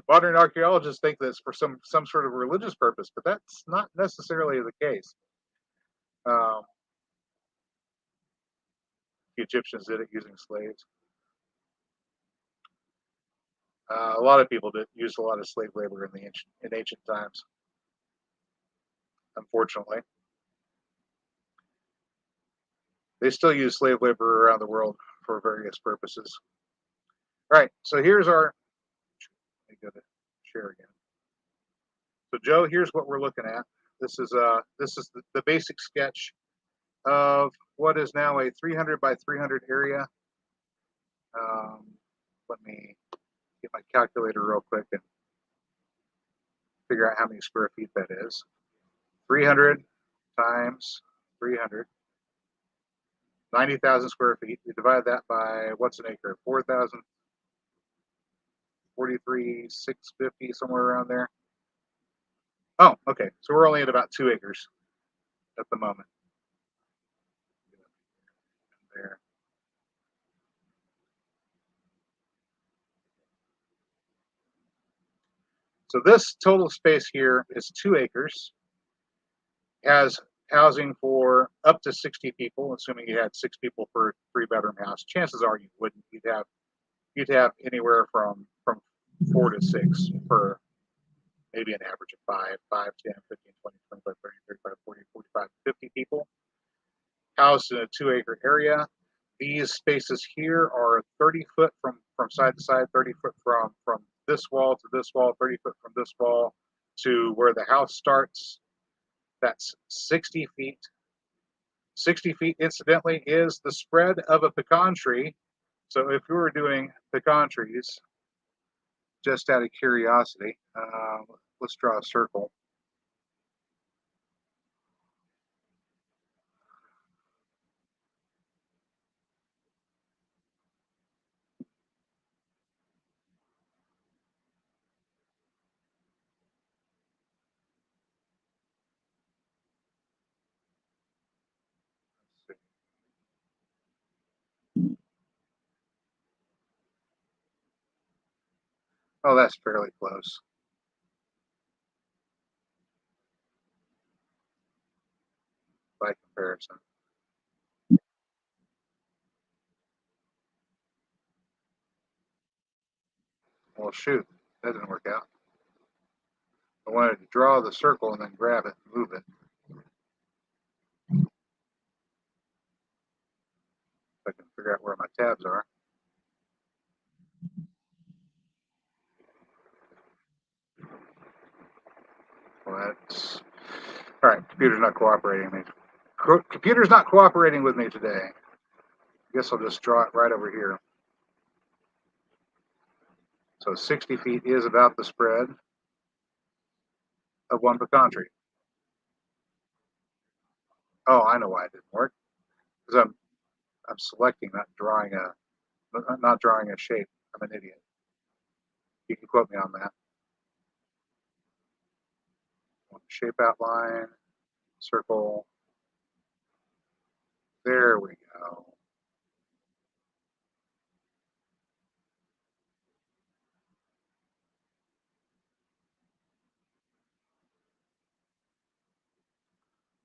Speaker 1: Modern archaeologists think that's for some sort of religious purpose, but that's not necessarily the case. Um, the Egyptians did it using slaves. A lot of people did use a lot of slave labor in ancient times. Unfortunately, they still use slave labor around the world for various purposes. All right, so here's our. Let me go to share again. So, Joe, here's what we're looking at. This is the basic sketch of what is now a 300 by 300 area. Um, Let me get my calculator real quick and figure out how many square feet that is. 300 times 300, 90,000 square feet. You divide that by what's an acre? 4,000, 43, 650, somewhere around there. Oh, okay. So we're only at about 2 acres at the moment. There. So this total space here is 2 acres. Has housing for up to 60 people, assuming you had 6 people per 3-bedroom house. Chances are you wouldn't. You'd have anywhere from 4 to 6 per, maybe an average of 5, 10, 15, 20, 25, 30, 35, 40, 45, 50 people housed in a 2 acre area. These spaces here are 30 foot from side to side, 30 foot from this wall to this wall, 30 foot from this wall to where the house starts. That's 60 feet. 60 feet, incidentally, is the spread of a pecan tree. So if we were doing pecan trees, just out of curiosity, let's draw a circle. Oh, that's fairly close by comparison. Well, shoot, that didn't work out. I wanted to draw the circle and then grab it and move it. If I can figure out where my tabs are. Well, that's all right. Computer's not cooperating with me. Computer's not cooperating with me today. I guess I'll just draw it right over here. So 60 feet is about the spread of one pecan tree. Oh, I know why it didn't work. Because I'm selecting, not drawing a shape. I'm an idiot. You can quote me on that. Shape outline, circle. There we go.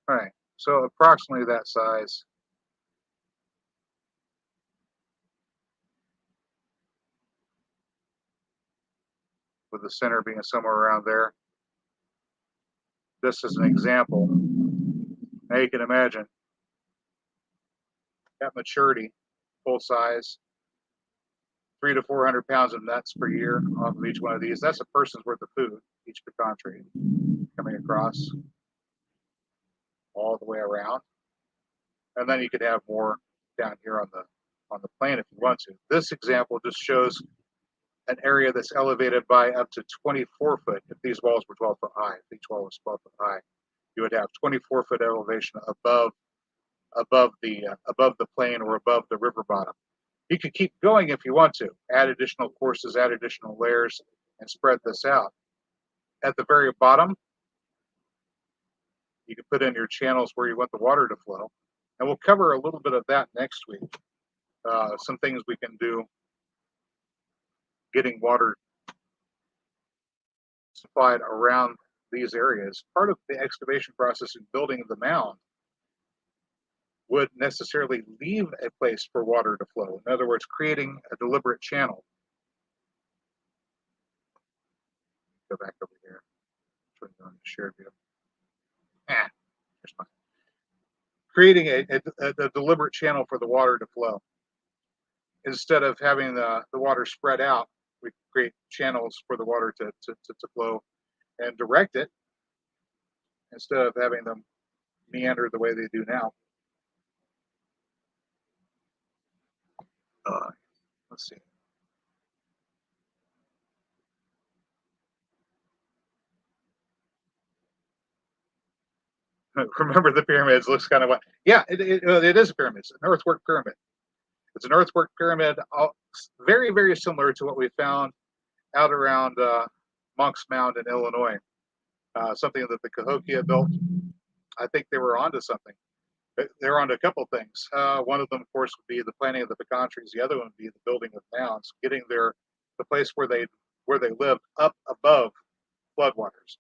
Speaker 1: All right. So approximately that size. With the center being somewhere around there. Just as an example. Now you can imagine at maturity, full size, 300 to 400 pounds of nuts per year off of each one of these. That's a person's worth of food, each pecan tree, coming across all the way around. And then you could have more down here on the plane if you want to. This example just shows an area that's elevated by up to 24 foot. If these walls were 12 foot high, if each wall was 12 foot high, you would have 24-foot elevation above the plane or above the river bottom. You could keep going if you want to, add additional courses, add additional layers, and spread this out. At the very bottom, you can put in your channels where you want the water to flow. And we'll cover a little bit of that next week. Some things we can do getting water supplied around these areas. Part of the excavation process in building the mound would necessarily leave a place for water to flow. In other words, creating a deliberate channel. Go back over here. On the shared view. Here's mine. Creating a deliberate channel for the water to flow. Instead of having the water spread out, we create channels for the water to flow and direct it instead of having them meander the way they do now. Let's see. Remember the pyramids looks kind of like, yeah, it is a pyramid. It's an earthwork pyramid. It's an earthwork pyramid, very, very similar to what we found out around Monk's Mound in Illinois. Something that the Cahokia built. I think they were onto something. They were onto a couple of things. One of them, of course, would be the planting of the pecan trees. The other one would be the building of mounds, getting the place where they lived up above floodwaters,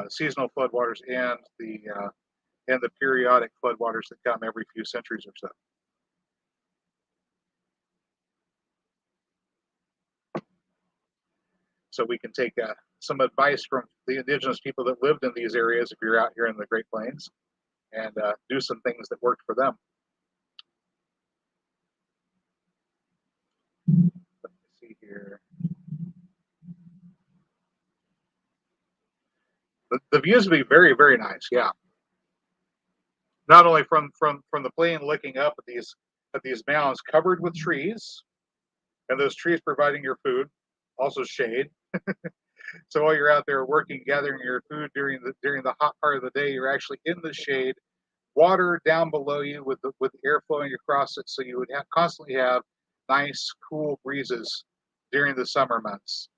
Speaker 1: seasonal floodwaters, and the periodic floodwaters that come every few centuries or so. So we can take some advice from the indigenous people that lived in these areas if you're out here in the Great Plains and do some things that worked for them. Let me see here. The views would be very, very nice. Yeah. Not only from the plane looking up at these mounds covered with trees, and those trees providing your food, also shade. So while you're out there working, gathering your food during the hot part of the day, you're actually in the shade, water down below you with air flowing across it, so you would constantly have nice, cool breezes during the summer months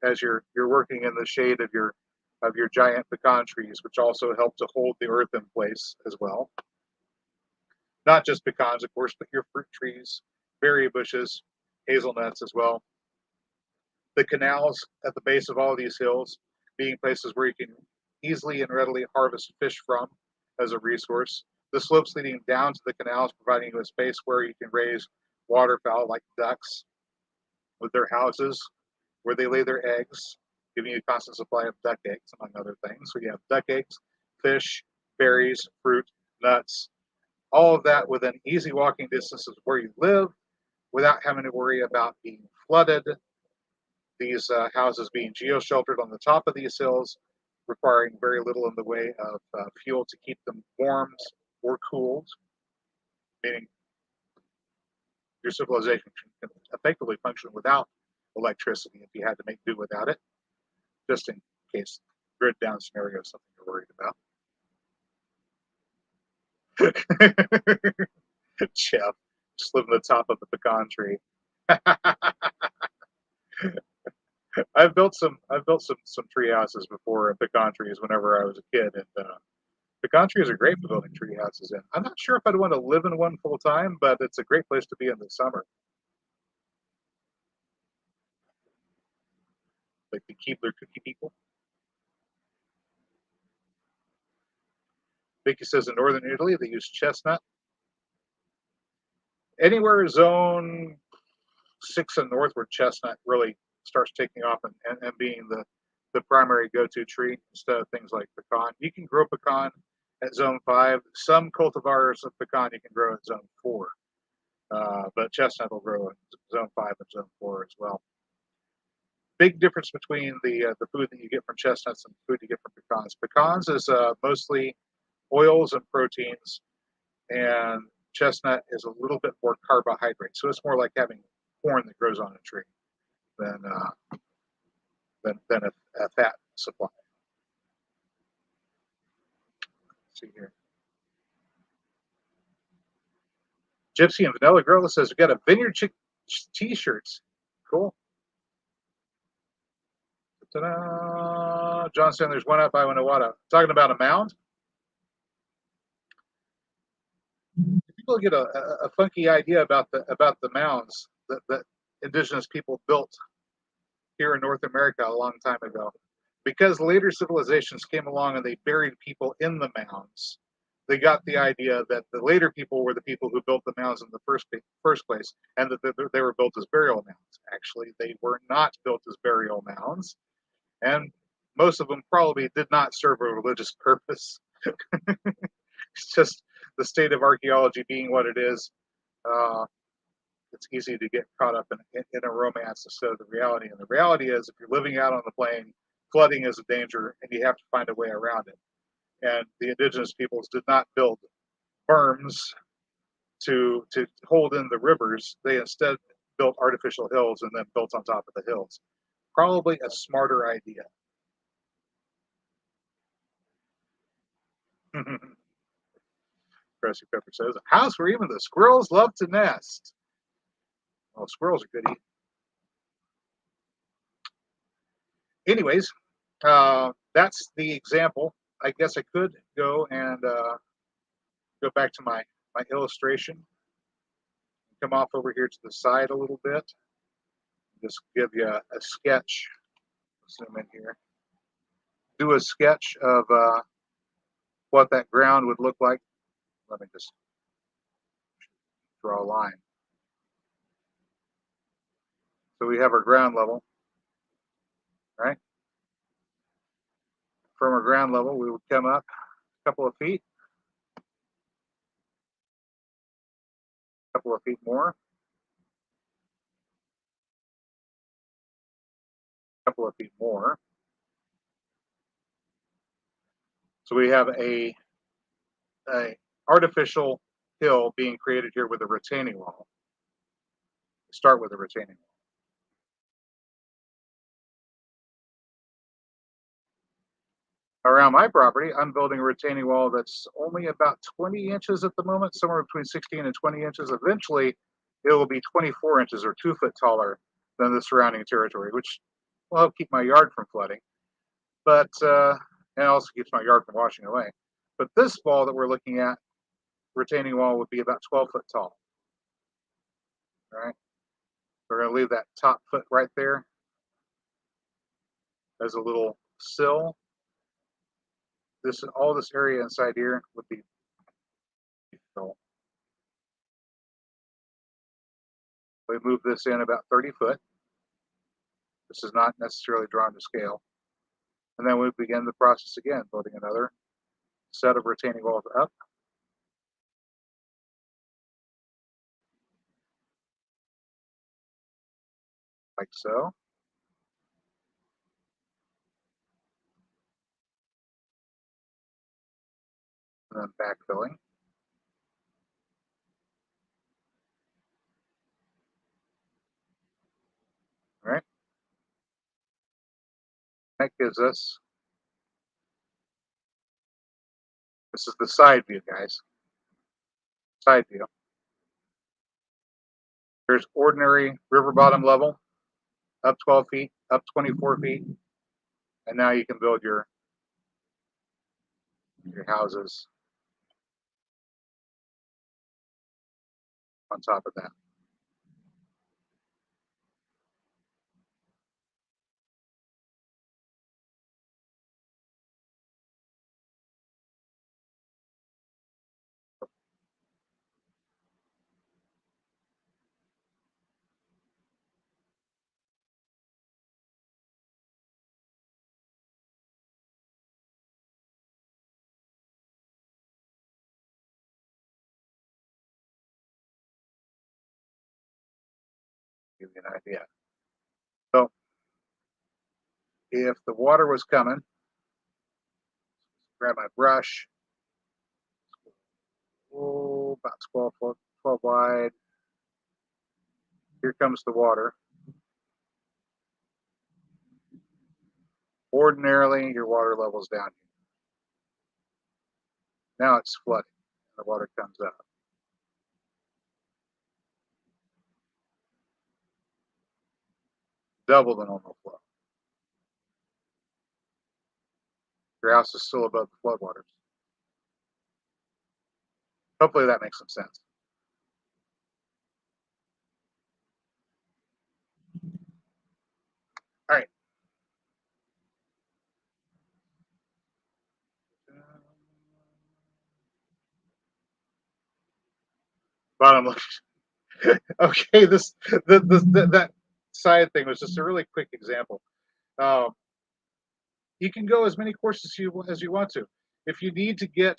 Speaker 1: as you're working in the shade of your giant pecan trees, which also help to hold the earth in place as well. Not just pecans, of course, but your fruit trees, berry bushes, hazelnuts as well. The canals at the base of all of these hills being places where you can easily and readily harvest fish from as a resource. The slopes leading down to the canals providing you a space where you can raise waterfowl like ducks with their houses, where they lay their eggs, giving you a constant supply of duck eggs, among other things. So you have duck eggs, fish, berries, fruit, nuts, all of that within easy walking distance of where you live without having to worry about being flooded. These houses being geo-sheltered on the top of these hills, requiring very little in the way of fuel to keep them warmed or cooled, meaning your civilization can effectively function without electricity if you had to make do without it, just in case grid down scenario is something you're worried about. Jeff, just live on the top of the pecan tree. I've built some tree houses before, pecan trees, whenever I was a kid, and pecan trees are great for building tree houses in. I'm not sure if I'd want to live in one full time, but it's a great place to be in the summer. Like the Keebler cookie people. Vicky says in northern Italy they use chestnut. Anywhere zone 6 and north where chestnut really starts taking off and being the primary go-to tree instead of things like pecan. You can grow pecan at zone 5. Some cultivars of pecan you can grow at zone 4. But chestnut will grow in zone 5 and zone 4 as well. Big difference between the food that you get from chestnuts and the food you get from pecans. Pecans is mostly oils and proteins, and chestnut is a little bit more carbohydrate. So it's more like having corn that grows on a tree than a fat supply. Let's see here. Gypsy and Vanilla Girl says we got a Vineyard Chick t-shirts. Cool. Ta-da. John saying there's one up by Winawata. Talking about a mound. People get a funky idea about the mounds that indigenous people built here in North America a long time ago. Because later civilizations came along and they buried people in the mounds, they got the idea that the later people were the people who built the mounds in the first place, and that they were built as burial mounds. Actually, they were not built as burial mounds, and most of them probably did not serve a religious purpose. It's just the state of archaeology being what it is. It's easy to get caught up in a romance instead of the reality. And the reality is, if you're living out on the plain, flooding is a danger, and you have to find a way around it. And the indigenous peoples did not build berms to hold in the rivers. They instead built artificial hills and then built on top of the hills. Probably a smarter idea. Cressy Pepper says, a house where even the squirrels love to nest. Well, squirrels are good eating. Anyways, that's the example. I guess I could go and go back to my illustration. Come off over here to the side a little bit. Just give you a sketch. Zoom in here. Do a sketch of what that ground would look like. Let me just draw a line. So we have our ground level, right? From our ground level, we would come up a couple of feet, a couple of feet more, a couple of feet more. So we have a artificial hill being created here with a retaining wall. Start with a retaining wall. Around my property, I'm building a retaining wall that's only about 20 inches at the moment, somewhere between 16 and 20 inches. Eventually, it will be 24 inches or 2 foot taller than the surrounding territory, which will help keep my yard from flooding, but and also keeps my yard from washing away. But this wall that we're looking at, retaining wall, would be about 12 foot tall. All right, we're going to leave that top foot right there. as a little sill. All this area inside here would be fill. We move this in about 30 foot. This is not necessarily drawn to scale. And then we begin the process again, building another set of retaining walls up. Like so. And then backfilling. All right. That gives us, this is the side view, guys. Side view. There's ordinary river bottom level, up 12 feet, up 24 feet. And now you can build your houses on top of that. Give you an idea. So if the water was coming, grab my brush, about 12 foot, 12 wide. Here comes the water. Ordinarily, your water level's down here. Now it's flooding. The water comes up. Double the normal flow. Your house is still above the floodwaters. Hopefully that makes some sense. All right. Bottom left. Okay, that side thing was just a really quick example. You can go as many courses as you want to. If you need to get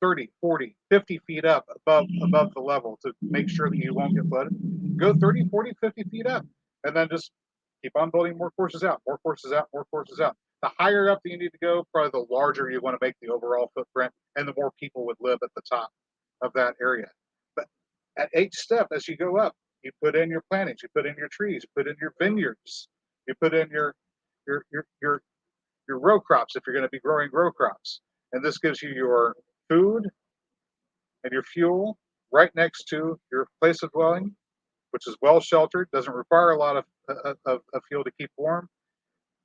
Speaker 1: 30, 40, 50 feet up above the level to make sure that you won't get flooded, go 30, 40, 50 feet up, and then just keep on building more courses out, more courses out, more courses out. The higher up that you need to go, probably the larger you want to make the overall footprint, and the more people would live at the top of that area. But at each step, as you go up, you put in your plantings, you put in your trees, you put in your vineyards, you put in your row crops if you're going to be growing row crops. And this gives you your food and your fuel right next to your place of dwelling, which is well sheltered, doesn't require a lot of fuel to keep warm.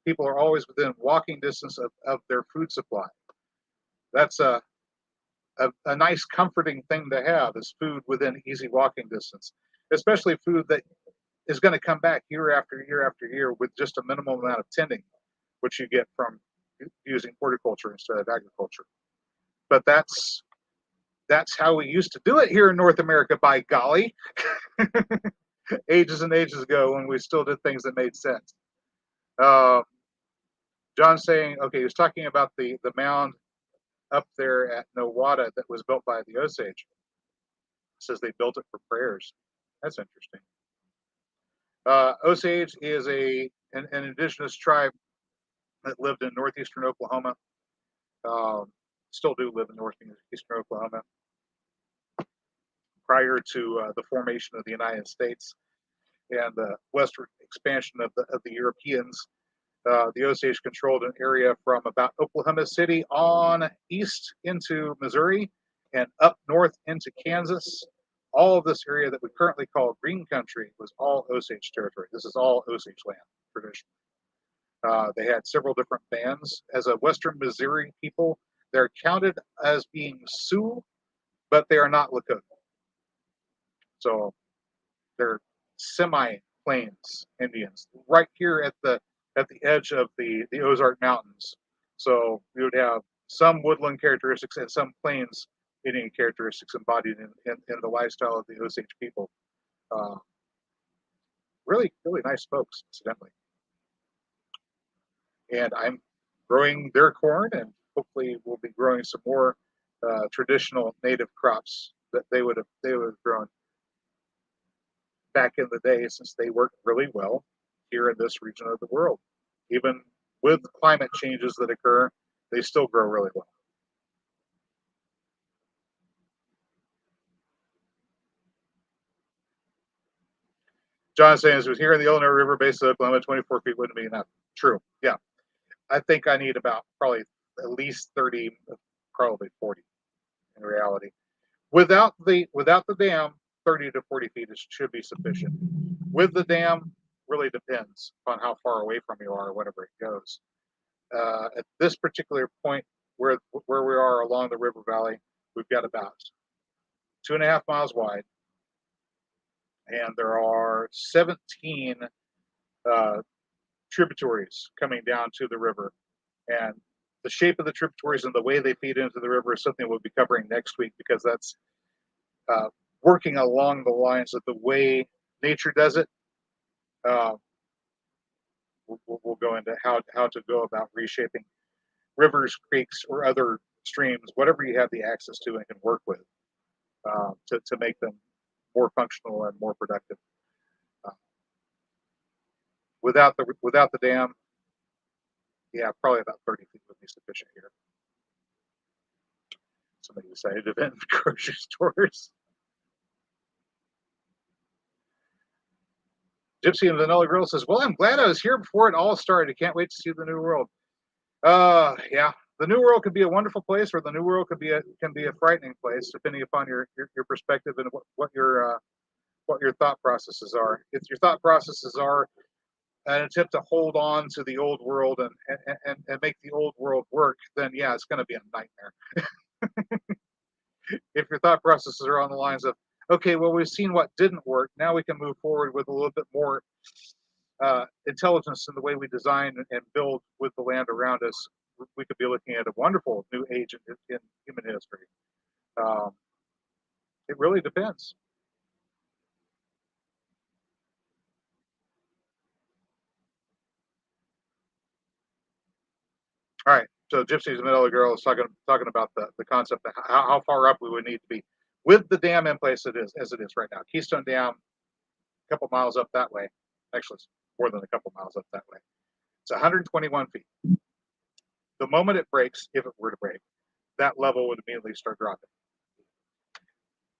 Speaker 1: People are always within walking distance of their food supply. That's a nice comforting thing to have, is food within easy walking distance, especially food that is going to come back year after year after year with just a minimal amount of tending, which you get from using horticulture instead of agriculture. But that's how we used to do it here in North America, by golly. Ages and ages ago, when we still did things that made sense. John's saying, okay, he was talking about the mound up there at Nowata that was built by the Osage. Says they built it for prayers. That's interesting. Osage is an indigenous tribe that lived in northeastern Oklahoma. Still do live in northeastern Oklahoma. Prior to the formation of the United States and the western expansion of the Europeans, the Osage controlled an area from about Oklahoma City on east into Missouri and up north into Kansas. All of this area that we currently call Green Country was all Osage territory. This is all Osage land, traditionally. They had several different bands. As a Western Missouri people, they're counted as being Sioux, but they are not Lakota. So they're semi-plains Indians. Right here at the at the edge of the Ozark Mountains. So you would have some woodland characteristics and some plains Indian characteristics embodied in the lifestyle of the Osage people. Uh, really, really nice folks, incidentally. And I'm growing their corn, and hopefully we'll be growing some more traditional native crops that they would have grown back in the day, since they work really well here in this region of the world. Even with climate changes that occur, they still grow really well. John saying, was here in the Illinois River basin of Oklahoma, 24 feet wouldn't be enough. True. Yeah. I think I need about probably at least 30, probably 40 in reality. Without the dam, 30 to 40 feet should be sufficient. With the dam, really depends on how far away from you are or whatever it goes. At this particular point where we are along the river valley, we've got about 2.5 miles wide, and there are 17 uh, tributaries coming down to the river. And the shape of the tributaries and the way they feed into the river is something we'll be covering next week, because that's uh, working along the lines of the way nature does it. Uh, we'll go into how to go about reshaping rivers, creeks, or other streams, whatever you have the access to and can work with, to make them more functional and more productive. Uh, without the dam, yeah, probably about 30 feet would be sufficient here. Somebody decided to vent the grocery stores. Gypsy and Vanilla Girl says, "Well, I'm glad I was here before it all started. I can't wait to see the new world." Yeah, the new world could be a wonderful place, or the new world can be a frightening place, depending upon your perspective and what your thought processes are. If your thought processes are an attempt to hold on to the old world and make the old world work, then yeah, it's going to be a nightmare. If your thought processes are on the lines of, okay, well, we've seen what didn't work, now we can move forward with a little bit more intelligence in the way we design and build with the land around us, we could be looking at a wonderful new age in human history. Um, it really depends. All right. So Gypsy's Middle Girl is talking about the concept of how far up we would need to be with the dam in place as it is right now. Keystone Dam, a couple miles up that way. Actually, it's more than a couple miles up that way. It's 121 feet. The moment it breaks, if it were to break, that level would immediately start dropping.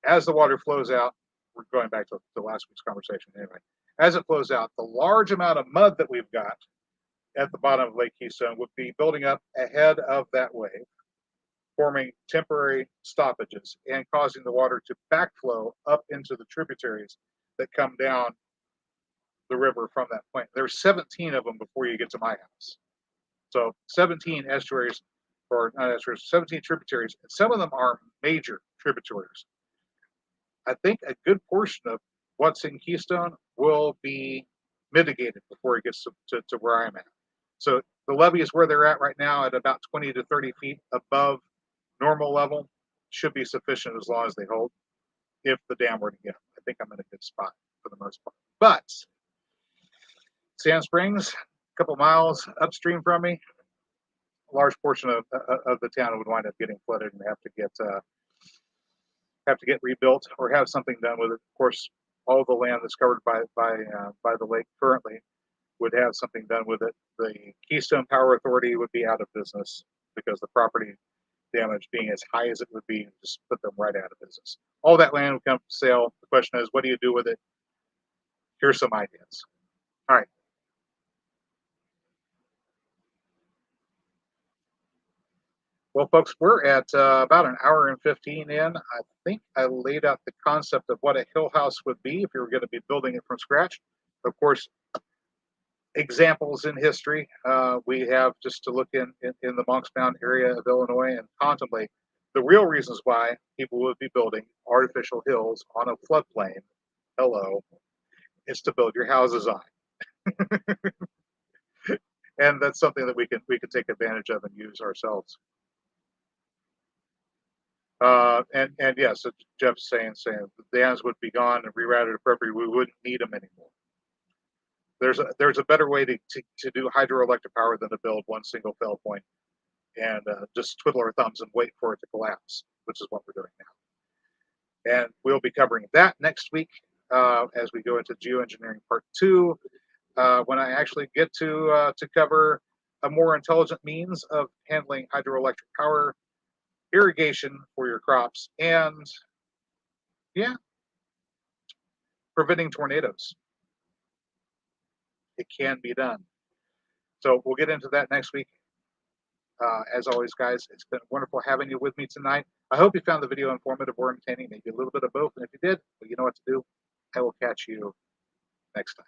Speaker 1: As the water flows out, we're going back to last week's conversation anyway. As it flows out, the large amount of mud that we've got at the bottom of Lake Keystone would be building up ahead of that wave, forming temporary stoppages and causing the water to backflow up into the tributaries that come down the river from that point. There's 17 of them before you get to my house. So 17 estuaries, or not estuaries, 17 tributaries, and some of them are major tributaries. I think a good portion of what's in Keystone will be mitigated before it gets to where I'm at. So the levee is where they're at right now at about 20 to 30 feet above normal level. Should be sufficient as long as they hold. If the dam were to get them, I think I'm in a good spot for the most part. But Sand Springs, a couple miles upstream from me, a large portion of the town would wind up getting flooded and have to get rebuilt or have something done with it. Of course, all the land that's covered by the lake currently would have something done with it. The Keystone Power Authority would be out of business because the property damage being as high as it would be, just put them right out of business. All that land would come for sale. The question is, what do you do with it? Here's some ideas. All right. Well, folks, we're at about an hour and 15 in. I think I laid out the concept of what a hill house would be if you were going to be building it from scratch. Of course, examples in history we have just to look in the Monks Mountain area of Illinois and contemplate the real reasons why people would be building artificial hills on a floodplain. Hello, it's to build your houses on. and that's something that we can take advantage of and use ourselves. And yeah, so Jeff's saying the dams would be gone and rerouted appropriately. We wouldn't need them anymore. There's a better way to do hydroelectric power than to build one single fail point and just twiddle our thumbs and wait for it to collapse, which is what we're doing now. And we'll be covering that next week as we go into geoengineering part 2, when I actually get to cover a more intelligent means of handling hydroelectric power, irrigation for your crops, and yeah, preventing tornadoes. It can be done. So we'll get into that next week. As always, guys, it's been wonderful having you with me tonight. I hope you found the video informative or entertaining, maybe a little bit of both. And if you did, well, you know what to do. I will catch you next time.